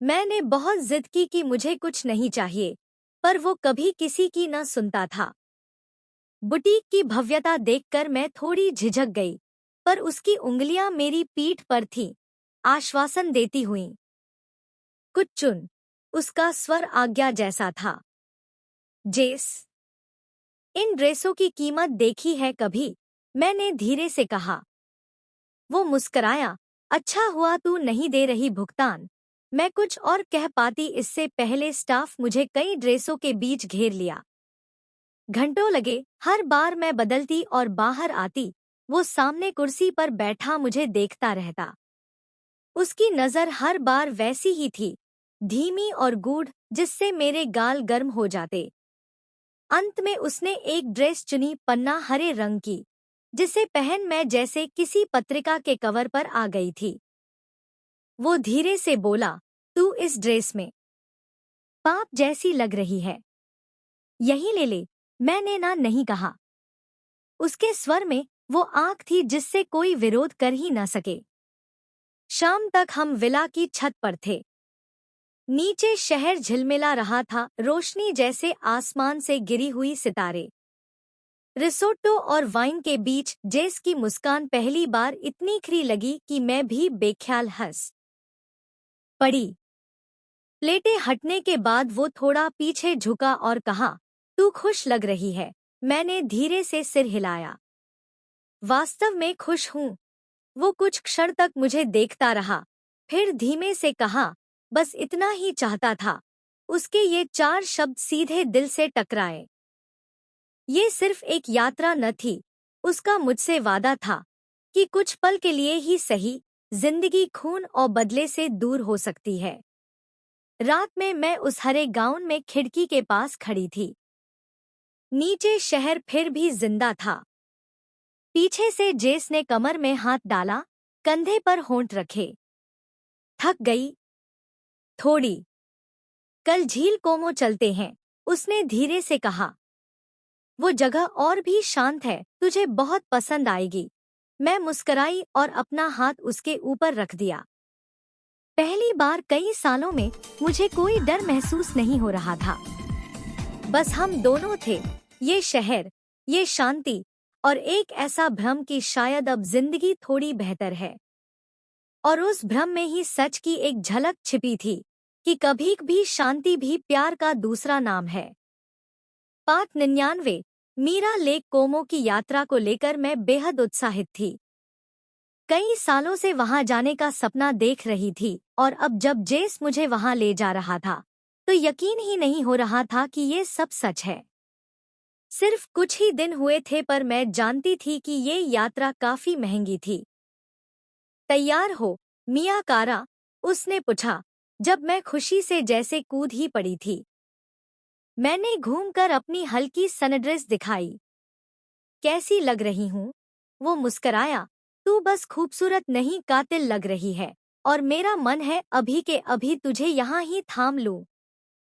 मैंने बहुत जिद की कि मुझे कुछ नहीं चाहिए, पर वो कभी किसी की न सुनता था। बुटीक की भव्यता देखकर मैं थोड़ी झिझक गई, पर उसकी उंगलियां मेरी पीठ पर थीं, आश्वासन देती हुईं। कुछ चुन। उसका स्वर आज्ञा जैसा था। जेस, इन ड्रेसों की कीमत देखी है कभी? मैंने धीरे से कहा। वो मुस्कराया, अच्छा हुआ तू नहीं दे रही भुगतान। मैं कुछ और कह पाती इससे पहले स्टाफ मुझे कई ड्रेसों के बीच घेर लिया। घंटों लगे, हर बार मैं बदलती और बाहर आती, वो सामने कुर्सी पर बैठा मुझे देखता रहता। उसकी नजर हर बार वैसी ही थी, धीमी और गूढ़, जिससे मेरे गाल गर्म हो जाते। अंत में उसने एक ड्रेस चुनी, पन्ना हरे रंग की, जिसे पहन मैं जैसे किसी पत्रिका के कवर पर आ गई थी। वो धीरे से बोला, तू इस ड्रेस में पाप जैसी लग रही है, यही ले ले। मैंने ना नहीं कहा। उसके स्वर में वो आंख थी जिससे कोई विरोध कर ही न सके। शाम तक हम विला की छत पर थे। नीचे शहर झिलमिला रहा था, रोशनी जैसे आसमान से गिरी हुई सितारे। रिसोट्टो और वाइन के बीच जेस की मुस्कान पहली बार इतनी खरी लगी कि मैं भी बेख्याल हंस पड़ी। प्लेटें हटने के बाद वो थोड़ा पीछे झुका और कहा, तू खुश लग रही है। मैंने धीरे से सिर हिलाया। वास्तव में खुश हूँ। वो कुछ क्षण तक मुझे देखता रहा, फिर धीमे से कहा, बस इतना ही चाहता था। उसके ये 4 शब्द सीधे दिल से टकराए। ये सिर्फ एक यात्रा न थी, उसका मुझसे वादा था कि कुछ पल के लिए ही सही, जिंदगी खून और बदले से दूर हो सकती है। रात में मैं उस हरे गाउन में खिड़की के पास खड़ी थी। नीचे शहर फिर भी जिंदा था। पीछे से जेस ने कमर में हाथ डाला, कंधे पर होंठ रखे। थक गई? थोड़ी। कल झील कोमो चलते हैं, उसने धीरे से कहा। वो जगह और भी शांत है, तुझे बहुत पसंद आएगी। मैं मुस्कराई और अपना हाथ उसके ऊपर रख दिया। पहली बार कई सालों में मुझे कोई डर महसूस नहीं हो रहा था। बस हम दोनों थे, ये शहर, ये शांति और एक ऐसा भ्रम कि शायद अब जिंदगी थोड़ी बेहतर है। और उस भ्रम में ही सच की एक झलक छिपी थी कि कभी भी शांति भी प्यार का दूसरा नाम है। पाठ 99। मीरा लेक कोमो की यात्रा को लेकर मैं बेहद उत्साहित थी। कई सालों से वहां जाने का सपना देख रही थी और अब जब जेस मुझे वहां ले जा रहा था तो यकीन ही नहीं हो रहा था कि ये सब सच है। सिर्फ कुछ ही दिन हुए थे पर मैं जानती थी कि ये यात्रा काफी महंगी थी। तैयार हो, मिया कारा? उसने पूछा, जब मैं खुशी से जैसे कूद ही पड़ी थी। मैंने घूमकर अपनी हल्की सनड्रेस दिखाई। कैसी लग रही हूँ? वो मुस्कराया, तू बस खूबसूरत नहीं, कातिल लग रही है और मेरा मन है अभी के अभी तुझे यहाँ ही थाम लूं।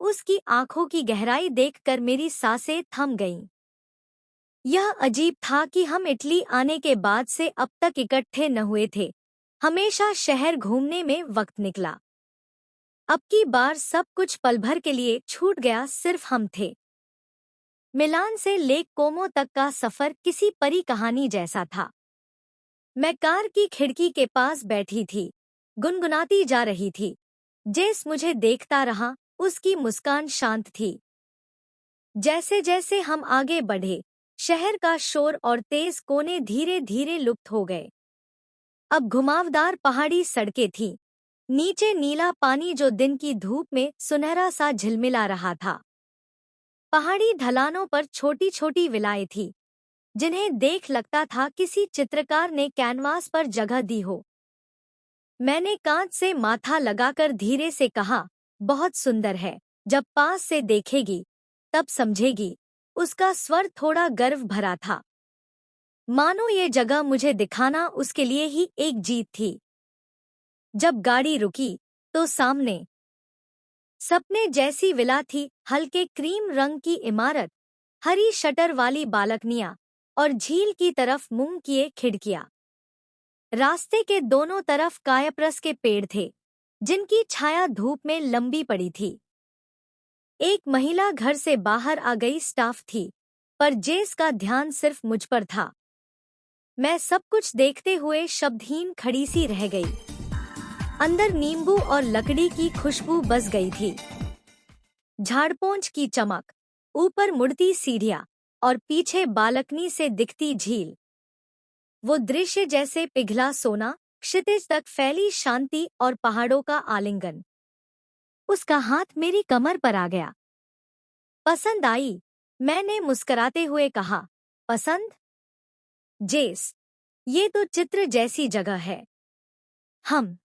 उसकी आंखों की गहराई देखकर मेरी सांसें थम गईं। यह अजीब था कि हम इटली आने के बाद से अब तक इकट्ठे न हुए थे। हमेशा शहर घूमने में वक्त निकला। अब की बार सब कुछ पल भर के लिए छूट गया, सिर्फ हम थे। मिलान से लेक कोमो तक का सफर किसी परी कहानी जैसा था। मैं कार की खिड़की के पास बैठी थी, गुनगुनाती जा रही थी। जेस मुझे देखता रहा, उसकी मुस्कान शांत थी। जैसे जैसे हम आगे बढ़े, शहर का शोर और तेज कोने धीरे धीरे लुप्त हो गए। अब घुमावदार पहाड़ी सड़कें थीं। नीचे नीला पानी जो दिन की धूप में सुनहरा सा झिलमिला रहा था। पहाड़ी ढलानों पर छोटी छोटी विलाएं थीं, जिन्हें देख लगता था किसी चित्रकार ने कैनवास पर जगह दी हो। मैंने कांच से माथा लगाकर धीरे से कहा, बहुत सुंदर है, जब पास से देखेगी तब समझेगी। उसका स्वर थोड़ा गर्व भरा था, मानो ये जगह मुझे दिखाना उसके लिए ही एक जीत थी। जब गाड़ी रुकी तो सामने सपने जैसी विला थी, हल्के क्रीम रंग की इमारत, हरी शटर वाली बालकनियां और झील की तरफ मुंह किए खिड़कियां। रास्ते के दोनों तरफ कायप्रस के पेड़ थे, जिनकी छाया धूप में लंबी पड़ी थी। एक महिला घर से बाहर आ गई स्टाफ थी, पर जेस का ध्यान सिर्फ मुझ पर था। मैं सब कुछ देखते हुए शब्दहीन खड़ी सी रह गई। अंदर नींबू और लकड़ी की खुशबू बस गई थी। झाड़पोंछ की चमक, ऊपर मुड़ती सीढ़ियां और पीछे बालकनी से दिखती झील। वो दृश्य जैसे पिघला सोना, क्षितिज तक फैली शांति और पहाड़ों का आलिंगन। उसका हाथ मेरी कमर पर आ गया। पसंद आई? मैंने मुस्कुराते हुए कहा। पसंद? जेस, ये तो चित्र जैसी जगह है। हम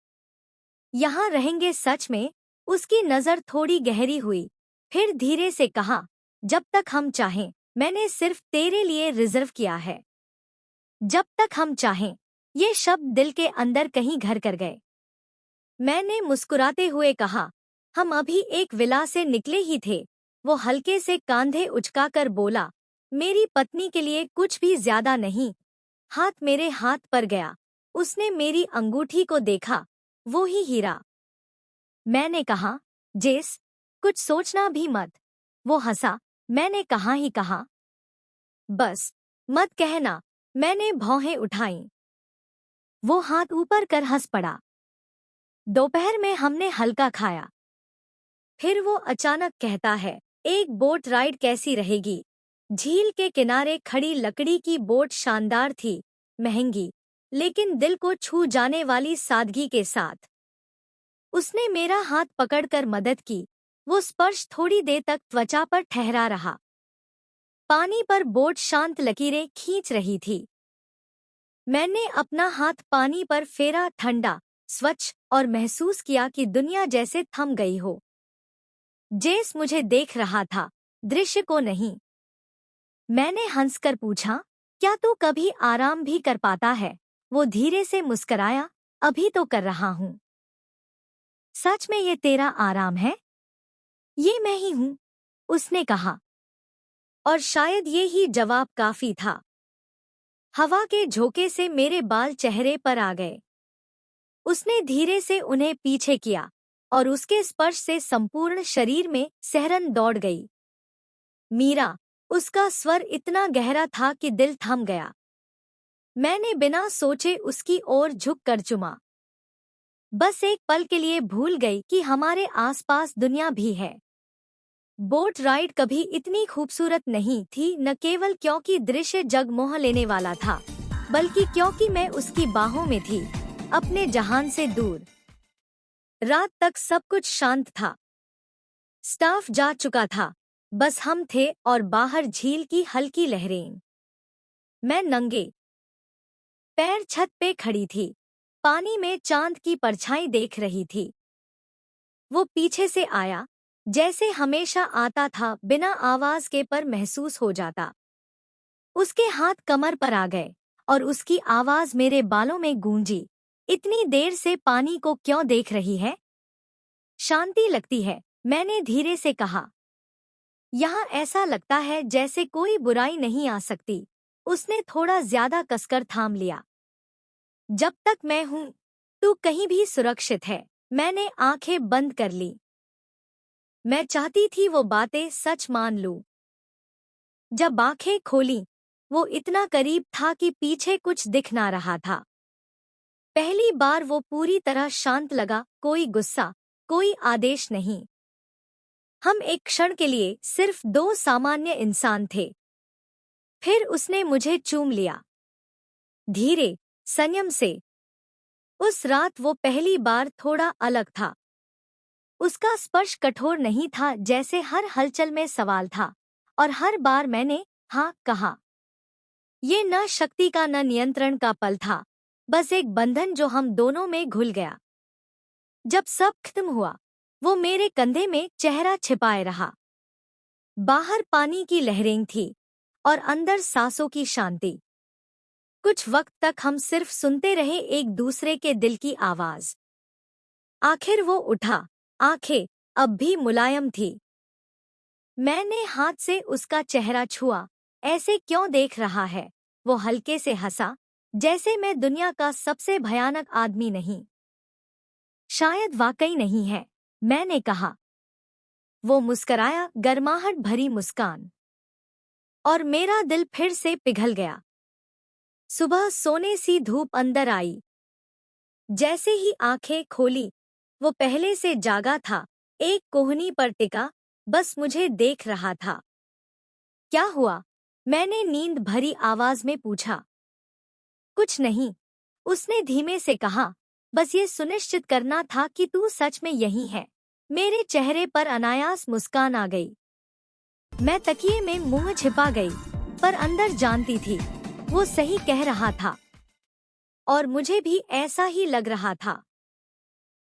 यहाँ रहेंगे सच में? उसकी नजर थोड़ी गहरी हुई, फिर धीरे से कहा, जब तक हम चाहें। मैंने सिर्फ तेरे लिए रिजर्व किया है। जब तक हम चाहें। ये शब्द दिल के अंदर कहीं घर कर गए। मैंने मुस्कुराते हुए कहा, हम अभी एक विला से निकले ही थे। वो हल्के से कांधे उचकाकर बोला, मेरी पत्नी के लिए कुछ भी ज्यादा नहीं। हाथ मेरे हाथ पर गया। उसने मेरी अंगूठी को देखा, वो ही हीरा। मैंने कहा, जेस, कुछ सोचना भी मत। वो हंसा। मैंने कहा ही कहा। बस मत कहना। मैंने भौहें उठाईं। वो हाथ ऊपर कर हंस पड़ा। दोपहर में हमने हल्का खाया। फिर वो अचानक कहता है, एक बोट राइड कैसी रहेगी? झील के किनारे खड़ी लकड़ी की बोट शानदार थी, महंगी, लेकिन दिल को छू जाने वाली सादगी के साथ। उसने मेरा हाथ पकड़कर मदद की। वो स्पर्श थोड़ी देर तक त्वचा पर ठहरा रहा। पानी पर बोट शांत लकीरें खींच रही थी। मैंने अपना हाथ पानी पर फेरा, ठंडा, स्वच्छ, और महसूस किया कि दुनिया जैसे थम गई हो। जेस मुझे देख रहा था, दृश्य को नहीं। मैंने हंसकर पूछा, क्या तू कभी आराम भी कर पाता है? वो धीरे से मुस्कराया, अभी तो कर रहा हूँ। सच में ये तेरा आराम है? ये मैं ही हूँ, उसने कहा। और शायद ये ही जवाब काफी था। हवा के झोंके से मेरे बाल चेहरे पर आ गए। उसने धीरे से उन्हें पीछे किया और उसके स्पर्श से संपूर्ण शरीर में सिहरन दौड़ गई। मीरा, उसका स्वर इतना गहरा था कि दिल थम गया। मैंने बिना सोचे उसकी ओर झुक कर चुमा। बस एक पल के लिए भूल गई कि हमारे आसपास दुनिया भी है। बोट राइड कभी इतनी खूबसूरत नहीं थी, न केवल क्योंकि दृश्य जगमोह लेने वाला था, बल्कि क्योंकि मैं उसकी बाहों में थी, अपने जहान से दूर। रात तक सब कुछ शांत था। स्टाफ जा चुका था, बस हम थे और बाहर झील की हल्की लहरें। मैं नंगे पैर छत पे खड़ी थी, पानी में चांद की परछाई देख रही थी। वो पीछे से आया, जैसे हमेशा आता था, बिना आवाज के, पर महसूस हो जाता। उसके हाथ कमर पर आ गए और उसकी आवाज मेरे बालों में गूंजी, इतनी देर से पानी को क्यों देख रही है? शांति लगती है, मैंने धीरे से कहा। यहाँ ऐसा लगता है जैसे कोई बुराई नहीं आ सकती। उसने थोड़ा ज्यादा कसकर थाम लिया। जब तक मैं हूं, तू कहीं भी सुरक्षित है। मैंने आंखें बंद कर ली। मैं चाहती थी वो बातें सच मान लूं। जब आंखें खोली, वो इतना करीब था कि पीछे कुछ दिख ना रहा था। पहली बार वो पूरी तरह शांत लगा, कोई गुस्सा, कोई आदेश नहीं। हम एक क्षण के लिए सिर्फ दो सामान्य इंसान थे। फिर उसने मुझे चूम लिया, धीरे, संयम से। उस रात वो पहली बार थोड़ा अलग था। उसका स्पर्श कठोर नहीं था, जैसे हर हलचल में सवाल था, और हर बार मैंने हाँ कहा। ये न शक्ति का न नियंत्रण का पल था, बस एक बंधन जो हम दोनों में घुल गया। जब सब खत्म हुआ, वो मेरे कंधे में चेहरा छिपाए रहा। बाहर पानी की लहरें थी और अंदर सांसों की शांति। कुछ वक्त तक हम सिर्फ सुनते रहे एक दूसरे के दिल की आवाज। आखिर वो उठा, आंखें अब भी मुलायम थी। मैंने हाथ से उसका चेहरा छुआ। ऐसे क्यों देख रहा है? वो हल्के से हंसा, जैसे मैं दुनिया का सबसे भयानक आदमी नहीं। शायद वाकई नहीं है, मैंने कहा। वो मुस्कराया, गर्माहट भरी मुस्कान, और मेरा दिल फिर से पिघल गया। सुबह सोने सी धूप अंदर आई। जैसे ही आंखें खोली, वो पहले से जागा था, एक कोहनी पर टिका, बस मुझे देख रहा था। क्या हुआ? मैंने नींद भरी आवाज में पूछा। कुछ नहीं, उसने धीमे से कहा, बस ये सुनिश्चित करना था कि तू सच में यही है। मेरे चेहरे पर अनायास मुस्कान आ गई। मैं तकिए में मुंह छिपा गई, पर अंदर जानती थी वो सही कह रहा था, और मुझे भी ऐसा ही लग रहा था।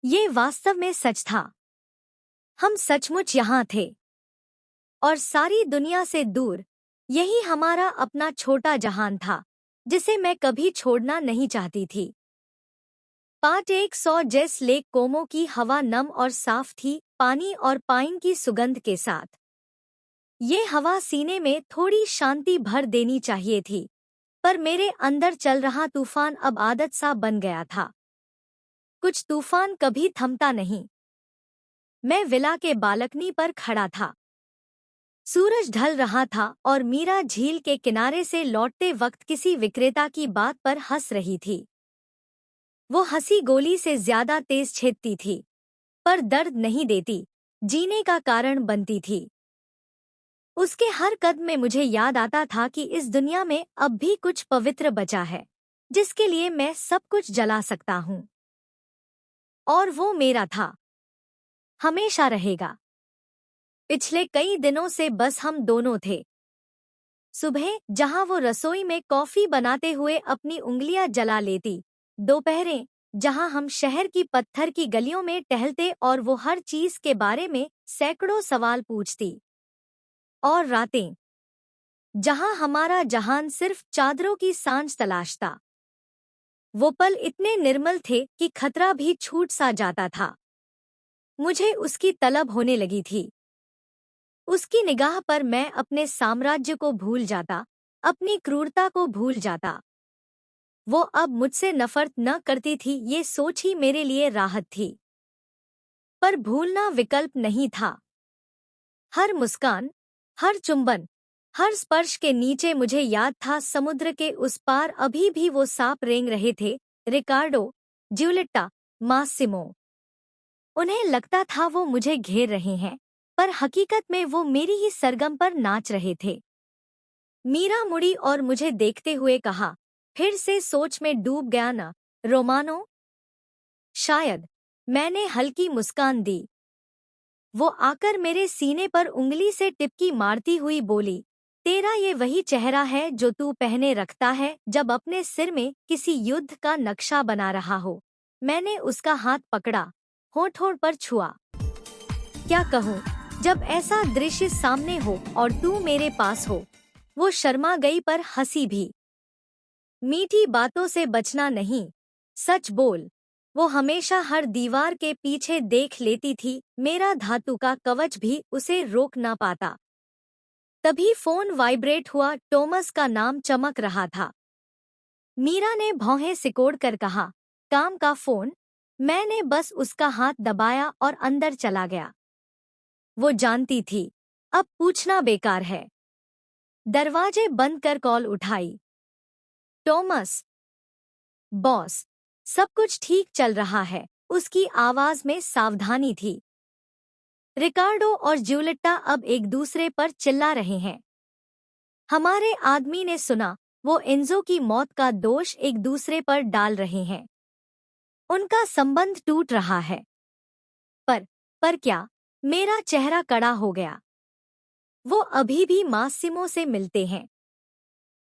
ये वास्तव में सच था। हम सचमुच यहाँ थे और सारी दुनिया से दूर। यही हमारा अपना छोटा जहान था जिसे मैं कभी छोड़ना नहीं चाहती थी। पार्ट 100 जेस लेक कोमो की हवा नम और साफ थी, पानी और पाइन की सुगंध के साथ। ये हवा सीने में थोड़ी शांति भर देनी चाहिए थी, पर मेरे अंदर चल रहा तूफान अब आदत सा बन गया था। कुछ तूफान कभी थमता नहीं। मैं विला के बालकनी पर खड़ा था। सूरज ढल रहा था और मीरा झील के किनारे से लौटते वक्त किसी विक्रेता की बात पर हंस रही थी। वो हंसी गोली से ज्यादा तेज छेदती थी, पर दर्द नहीं देती, जीने का कारण बनती थी। उसके हर कदम में मुझे याद आता था कि इस दुनिया में अब भी कुछ पवित्र बचा है, जिसके लिए मैं सब कुछ जला सकता हूँ। और वो मेरा था, हमेशा रहेगा। पिछले कई दिनों से बस हम दोनों थे। सुबह जहां वो रसोई में कॉफी बनाते हुए अपनी उंगलियां जला लेती, दोपहरें जहां हम शहर की पत्थर की गलियों में टहलते और वो हर चीज के बारे में सैकड़ों सवाल पूछती, और रातें जहां हमारा जहान सिर्फ चादरों की सांझ तलाशता। वो पल इतने निर्मल थे कि खतरा भी छूट सा जाता था। मुझे उसकी तलब होने लगी थी। उसकी निगाह पर मैं अपने साम्राज्य को भूल जाता, अपनी क्रूरता को भूल जाता। वो अब मुझसे नफरत न करती थी, ये सोच ही मेरे लिए राहत थी। पर भूलना विकल्प नहीं था। हर मुस्कान, हर चुंबन, हर स्पर्श के नीचे मुझे याद था समुद्र के उस पार अभी भी वो सांप रेंग रहे थे, रिकार्डो, ज्यूलिट्टा, मासिमो। उन्हें लगता था वो मुझे घेर रहे हैं, पर हकीकत में वो मेरी ही सरगम पर नाच रहे थे। मीरा मुड़ी और मुझे देखते हुए कहा, फिर से सोच में डूब गया ना, रोमानो? शायद। मैंने हल्की मुस्कान दी। वो आकर मेरे सीने पर उंगली से टिपकी मारती हुई बोली, तेरा ये वही चेहरा है जो तू पहने रखता है जब अपने सिर में किसी युद्ध का नक्शा बना रहा हो। मैंने उसका हाथ पकड़ा, होठों पर छुआ। क्या कहूँ, जब ऐसा दृश्य सामने हो और तू मेरे पास हो। वो शर्मा गई पर हंसी भी। मीठी बातों से बचना नहीं, सच बोल। वो हमेशा हर दीवार के पीछे देख लेती थी, मेरा धातु का कवच भी उसे रोक ना पाता। तभी फोन वाइब्रेट हुआ, टॉमस का नाम चमक रहा था। मीरा ने भौहें सिकोड़कर कहा, काम का फोन? मैंने बस उसका हाथ दबाया और अंदर चला गया। वो जानती थी, अब पूछना बेकार है। दरवाजे बंद कर कॉल उठाई। टॉमस। बॉस, सब कुछ ठीक चल रहा है, उसकी आवाज में सावधानी थी। रिकार्डो और ज्यूलिट्टा अब एक दूसरे पर चिल्ला रहे हैं। हमारे आदमी ने सुना, वो एंजो की मौत का दोष एक दूसरे पर डाल रहे हैं। उनका संबंध टूट रहा है। पर क्या? मेरा चेहरा कड़ा हो गया। वो अभी भी मासिमो से मिलते हैं।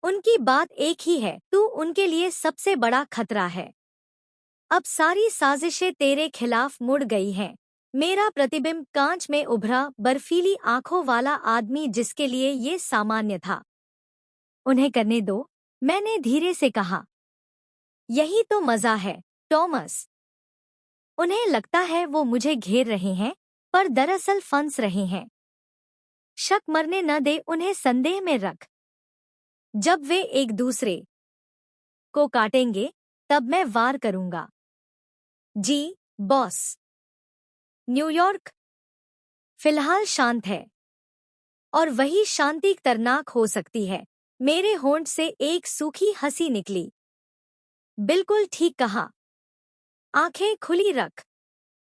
उनकी बात एक ही है, तू उनके लिए सबसे बड़ा खतरा है। अब सारी साजिशें तेरे खिलाफ मुड़ गई हैं। मेरा प्रतिबिंब कांच में उभरा, बर्फीली आंखों वाला आदमी जिसके लिए ये सामान्य था। उन्हें करने दो, मैंने धीरे से कहा। यही तो मजा है, टॉमस। उन्हें लगता है वो मुझे घेर रहे हैं, पर दरअसल फंस रहे हैं। शक मरने न दे, उन्हें संदेह में रख। जब वे एक दूसरे को काटेंगे, तब मैं वार करूंगा। जी, बॉस। न्यूयॉर्क फिलहाल शांत है, और वही शांति खतरनाक हो सकती है। मेरे होंठ से एक सूखी हंसी निकली। बिल्कुल ठीक कहा। आंखें खुली रख।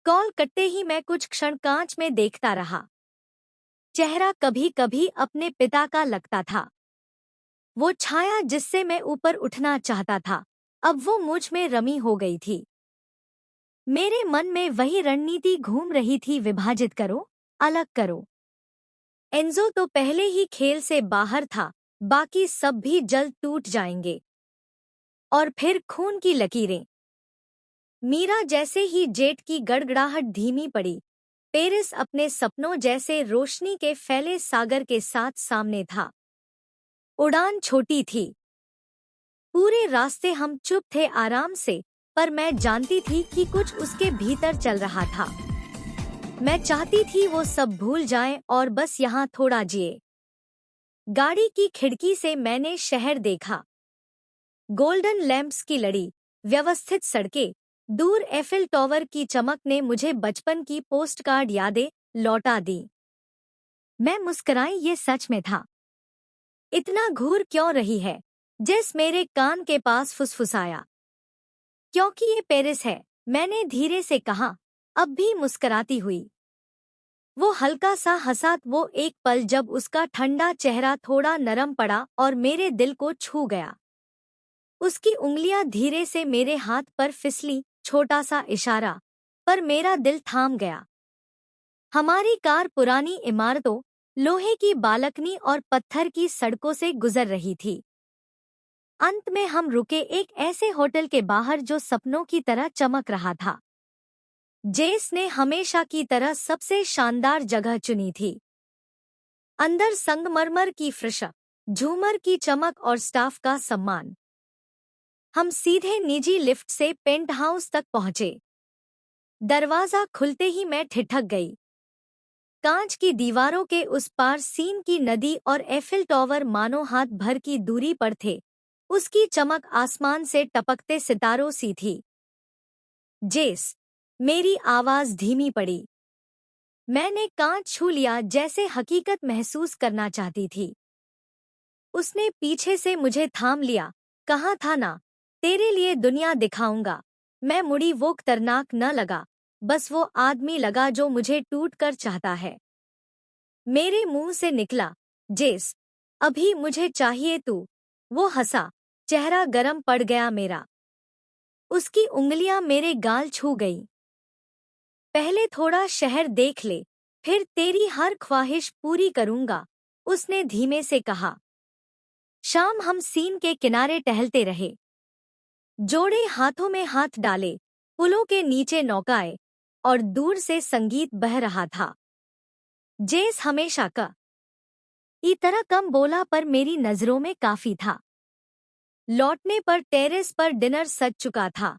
कॉल कटते ही मैं कुछ क्षण कांच में देखता रहा। चेहरा कभी कभी अपने पिता का लगता था। वो छाया जिससे मैं ऊपर उठना चाहता था, अब वो मुझ में रमी हो गई थी। मेरे मन में वही रणनीति घूम रही थी, विभाजित करो, अलग करो। एंजो तो पहले ही खेल से बाहर था, बाकी सब भी जल्द टूट जाएंगे। और फिर खून की लकीरें। मीरा जैसे ही जेट की गड़गड़ाहट धीमी पड़ी, पेरिस अपने सपनों जैसे रोशनी के फैले सागर के साथ सामने था। उड़ान छोटी थी। पूरे रास्ते हम चुप थे आराम से, पर मैं जानती थी कि कुछ उसके भीतर चल रहा था। मैं चाहती थी वो सब भूल जाए और बस यहाँ थोड़ा जिए। गाड़ी की खिड़की से मैंने शहर देखा। गोल्डन लैंप्स की लड़ी, व्यवस्थित सड़कें, दूर एफिल टॉवर की चमक ने मुझे बचपन की पोस्टकार्ड यादें लौटा दी। मैं मुस्कुराई, ये सच में था। इतना घूर क्यों रही है? जेस मेरे कान के पास फुसफुसाया। क्योंकि ये पेरिस है, मैंने धीरे से कहा, अब भी मुस्कुराती हुई। वो हल्का सा हंसा, वो एक पल जब उसका ठंडा चेहरा थोड़ा नरम पड़ा और मेरे दिल को छू गया। उसकी उंगलियां धीरे से मेरे हाथ पर फिसली, छोटा सा इशारा, पर मेरा दिल थाम गया। हमारी कार पुरानी इमारतों, लोहे की बालकनी और पत्थर की सड़कों से गुजर रही थी। अंत में हम रुके एक ऐसे होटल के बाहर जो सपनों की तरह चमक रहा था। जेस ने हमेशा की तरह सबसे शानदार जगह चुनी थी। अंदर संगमरमर की फर्श, झूमर की चमक और स्टाफ का सम्मान। हम सीधे निजी लिफ्ट से पेंट हाउस तक पहुंचे। दरवाजा खुलते ही मैं ठिठक गई। कांच की दीवारों के उस पार सीन की नदी और एफिल टॉवर मानो हाथ भर की दूरी पर थे। उसकी चमक आसमान से टपकते सितारों सी थी। जेस, मेरी आवाज धीमी पड़ी। मैंने कांच छू लिया, जैसे हकीकत महसूस करना चाहती थी। उसने पीछे से मुझे थाम लिया। कहा था ना, तेरे लिए दुनिया दिखाऊंगा। मैं मुड़ी, वो खतरनाक न लगा, बस वो आदमी लगा जो मुझे टूट कर चाहता है। मेरे मुंह से निकला, जेस, अभी मुझे चाहिए तू। वो हंसा, चेहरा गरम पड़ गया मेरा। उसकी उंगलियां मेरे गाल छू गईं। पहले थोड़ा शहर देख ले, फिर तेरी हर ख्वाहिश पूरी करूंगा, उसने धीमे से कहा। शाम हम सीन के किनारे टहलते रहे। जोड़े हाथों में हाथ डाले, पुलों के नीचे नौकाएं, और दूर से संगीत बह रहा था। जेस हमेशा का ई तरह कम बोला, पर मेरी नजरों में काफी था। लौटने पर टेरेस पर डिनर सज चुका था।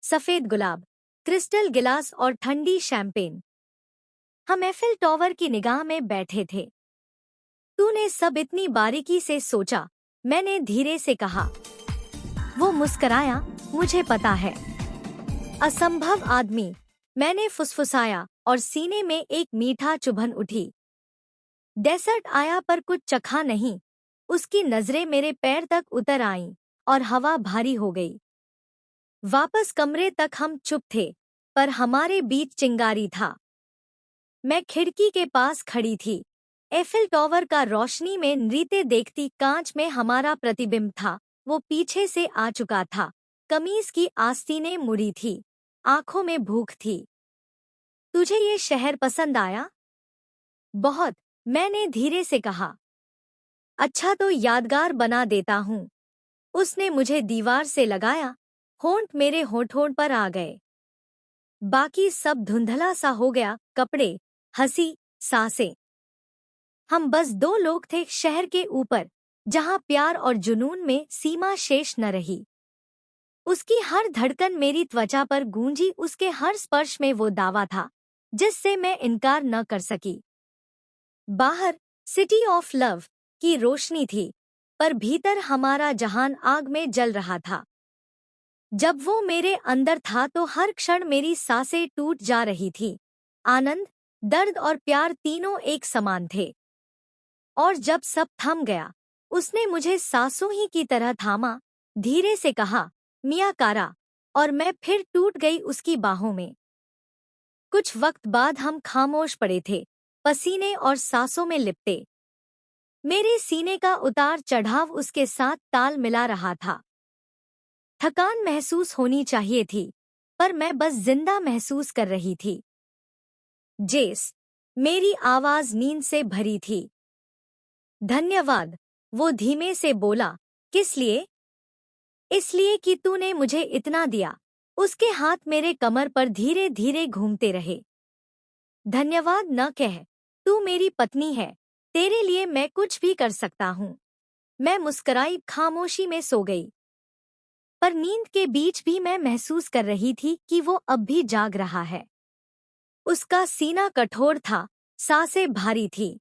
सफेद गुलाब, क्रिस्टल गिलास और ठंडी शैंपेन। हम एफिल टॉवर की निगाह में बैठे थे। तूने सब इतनी बारीकी से सोचा, मैंने धीरे से कहा। वो मुस्कराया, मुझे पता है। असंभव आदमी, मैंने फुसफुसाया, और सीने में एक मीठा चुभन उठी। डेसर्ट आया पर कुछ चखा नहीं। उसकी नजरें मेरे पैर तक उतर आईं और हवा भारी हो गई। वापस कमरे तक हम चुप थे, पर हमारे बीच चिंगारी था। मैं खिड़की के पास खड़ी थी। एफिल टॉवर का रोशनी में नृत्य देखती, कांच में हमारा प्रतिबिंब था। वो पीछे से आ चुका था। कमीज की आस्तीनें मुड़ी थी, आंखों में भूख थी। तुझे ये शहर पसंद आया? बहुत, मैंने धीरे से कहा। अच्छा तो यादगार बना देता हूँ। उसने मुझे दीवार से लगाया। होंठ मेरे होठों पर आ गए। बाकी सब धुंधला सा हो गया, कपड़े, हंसी, सांसें। हम बस दो लोग थे शहर के ऊपर, जहां प्यार और जुनून में सीमा शेष न रही। उसकी हर धड़कन मेरी त्वचा पर गूंजी, उसके हर स्पर्श में वो दावा था जिससे मैं इनकार न कर सकी। बाहर सिटी ऑफ लव की रोशनी थी, पर भीतर हमारा जहान आग में जल रहा था। जब वो मेरे अंदर था तो हर क्षण मेरी सांसें टूट जा रही थी। आनंद, दर्द और प्यार तीनों एक समान थे। और जब सब थम गया, उसने मुझे सांसों ही की तरह थामा, धीरे से कहा, मिया कारा, और मैं फिर टूट गई उसकी बाहों में। कुछ वक्त बाद हम खामोश पड़े थे, पसीने और सांसों में लिपटे। मेरे सीने का उतार चढ़ाव उसके साथ ताल मिला रहा था। थकान महसूस होनी चाहिए थी, पर मैं बस जिंदा महसूस कर रही थी। जेस, मेरी आवाज नींद से भरी थी। धन्यवाद, वो धीमे से बोला। किस लिए? इसलिए कि तूने मुझे इतना दिया। उसके हाथ मेरे कमर पर धीरे धीरे घूमते रहे। धन्यवाद न कह, तू मेरी पत्नी है, तेरे लिए मैं कुछ भी कर सकता हूँ। मैं मुस्कुराई, खामोशी में सो गई। पर नींद के बीच भी मैं महसूस कर रही थी कि वो अब भी जाग रहा है। उसका सीना कठोर था, सांसें भारी थी।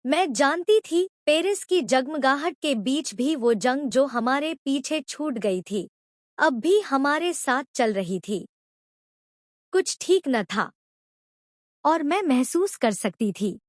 मैं जानती थी पेरिस की जगमगाहट के बीच भी वो जंग जो हमारे पीछे छूट गई थी, अब भी हमारे साथ चल रही थी। कुछ ठीक न था और मैं महसूस कर सकती थी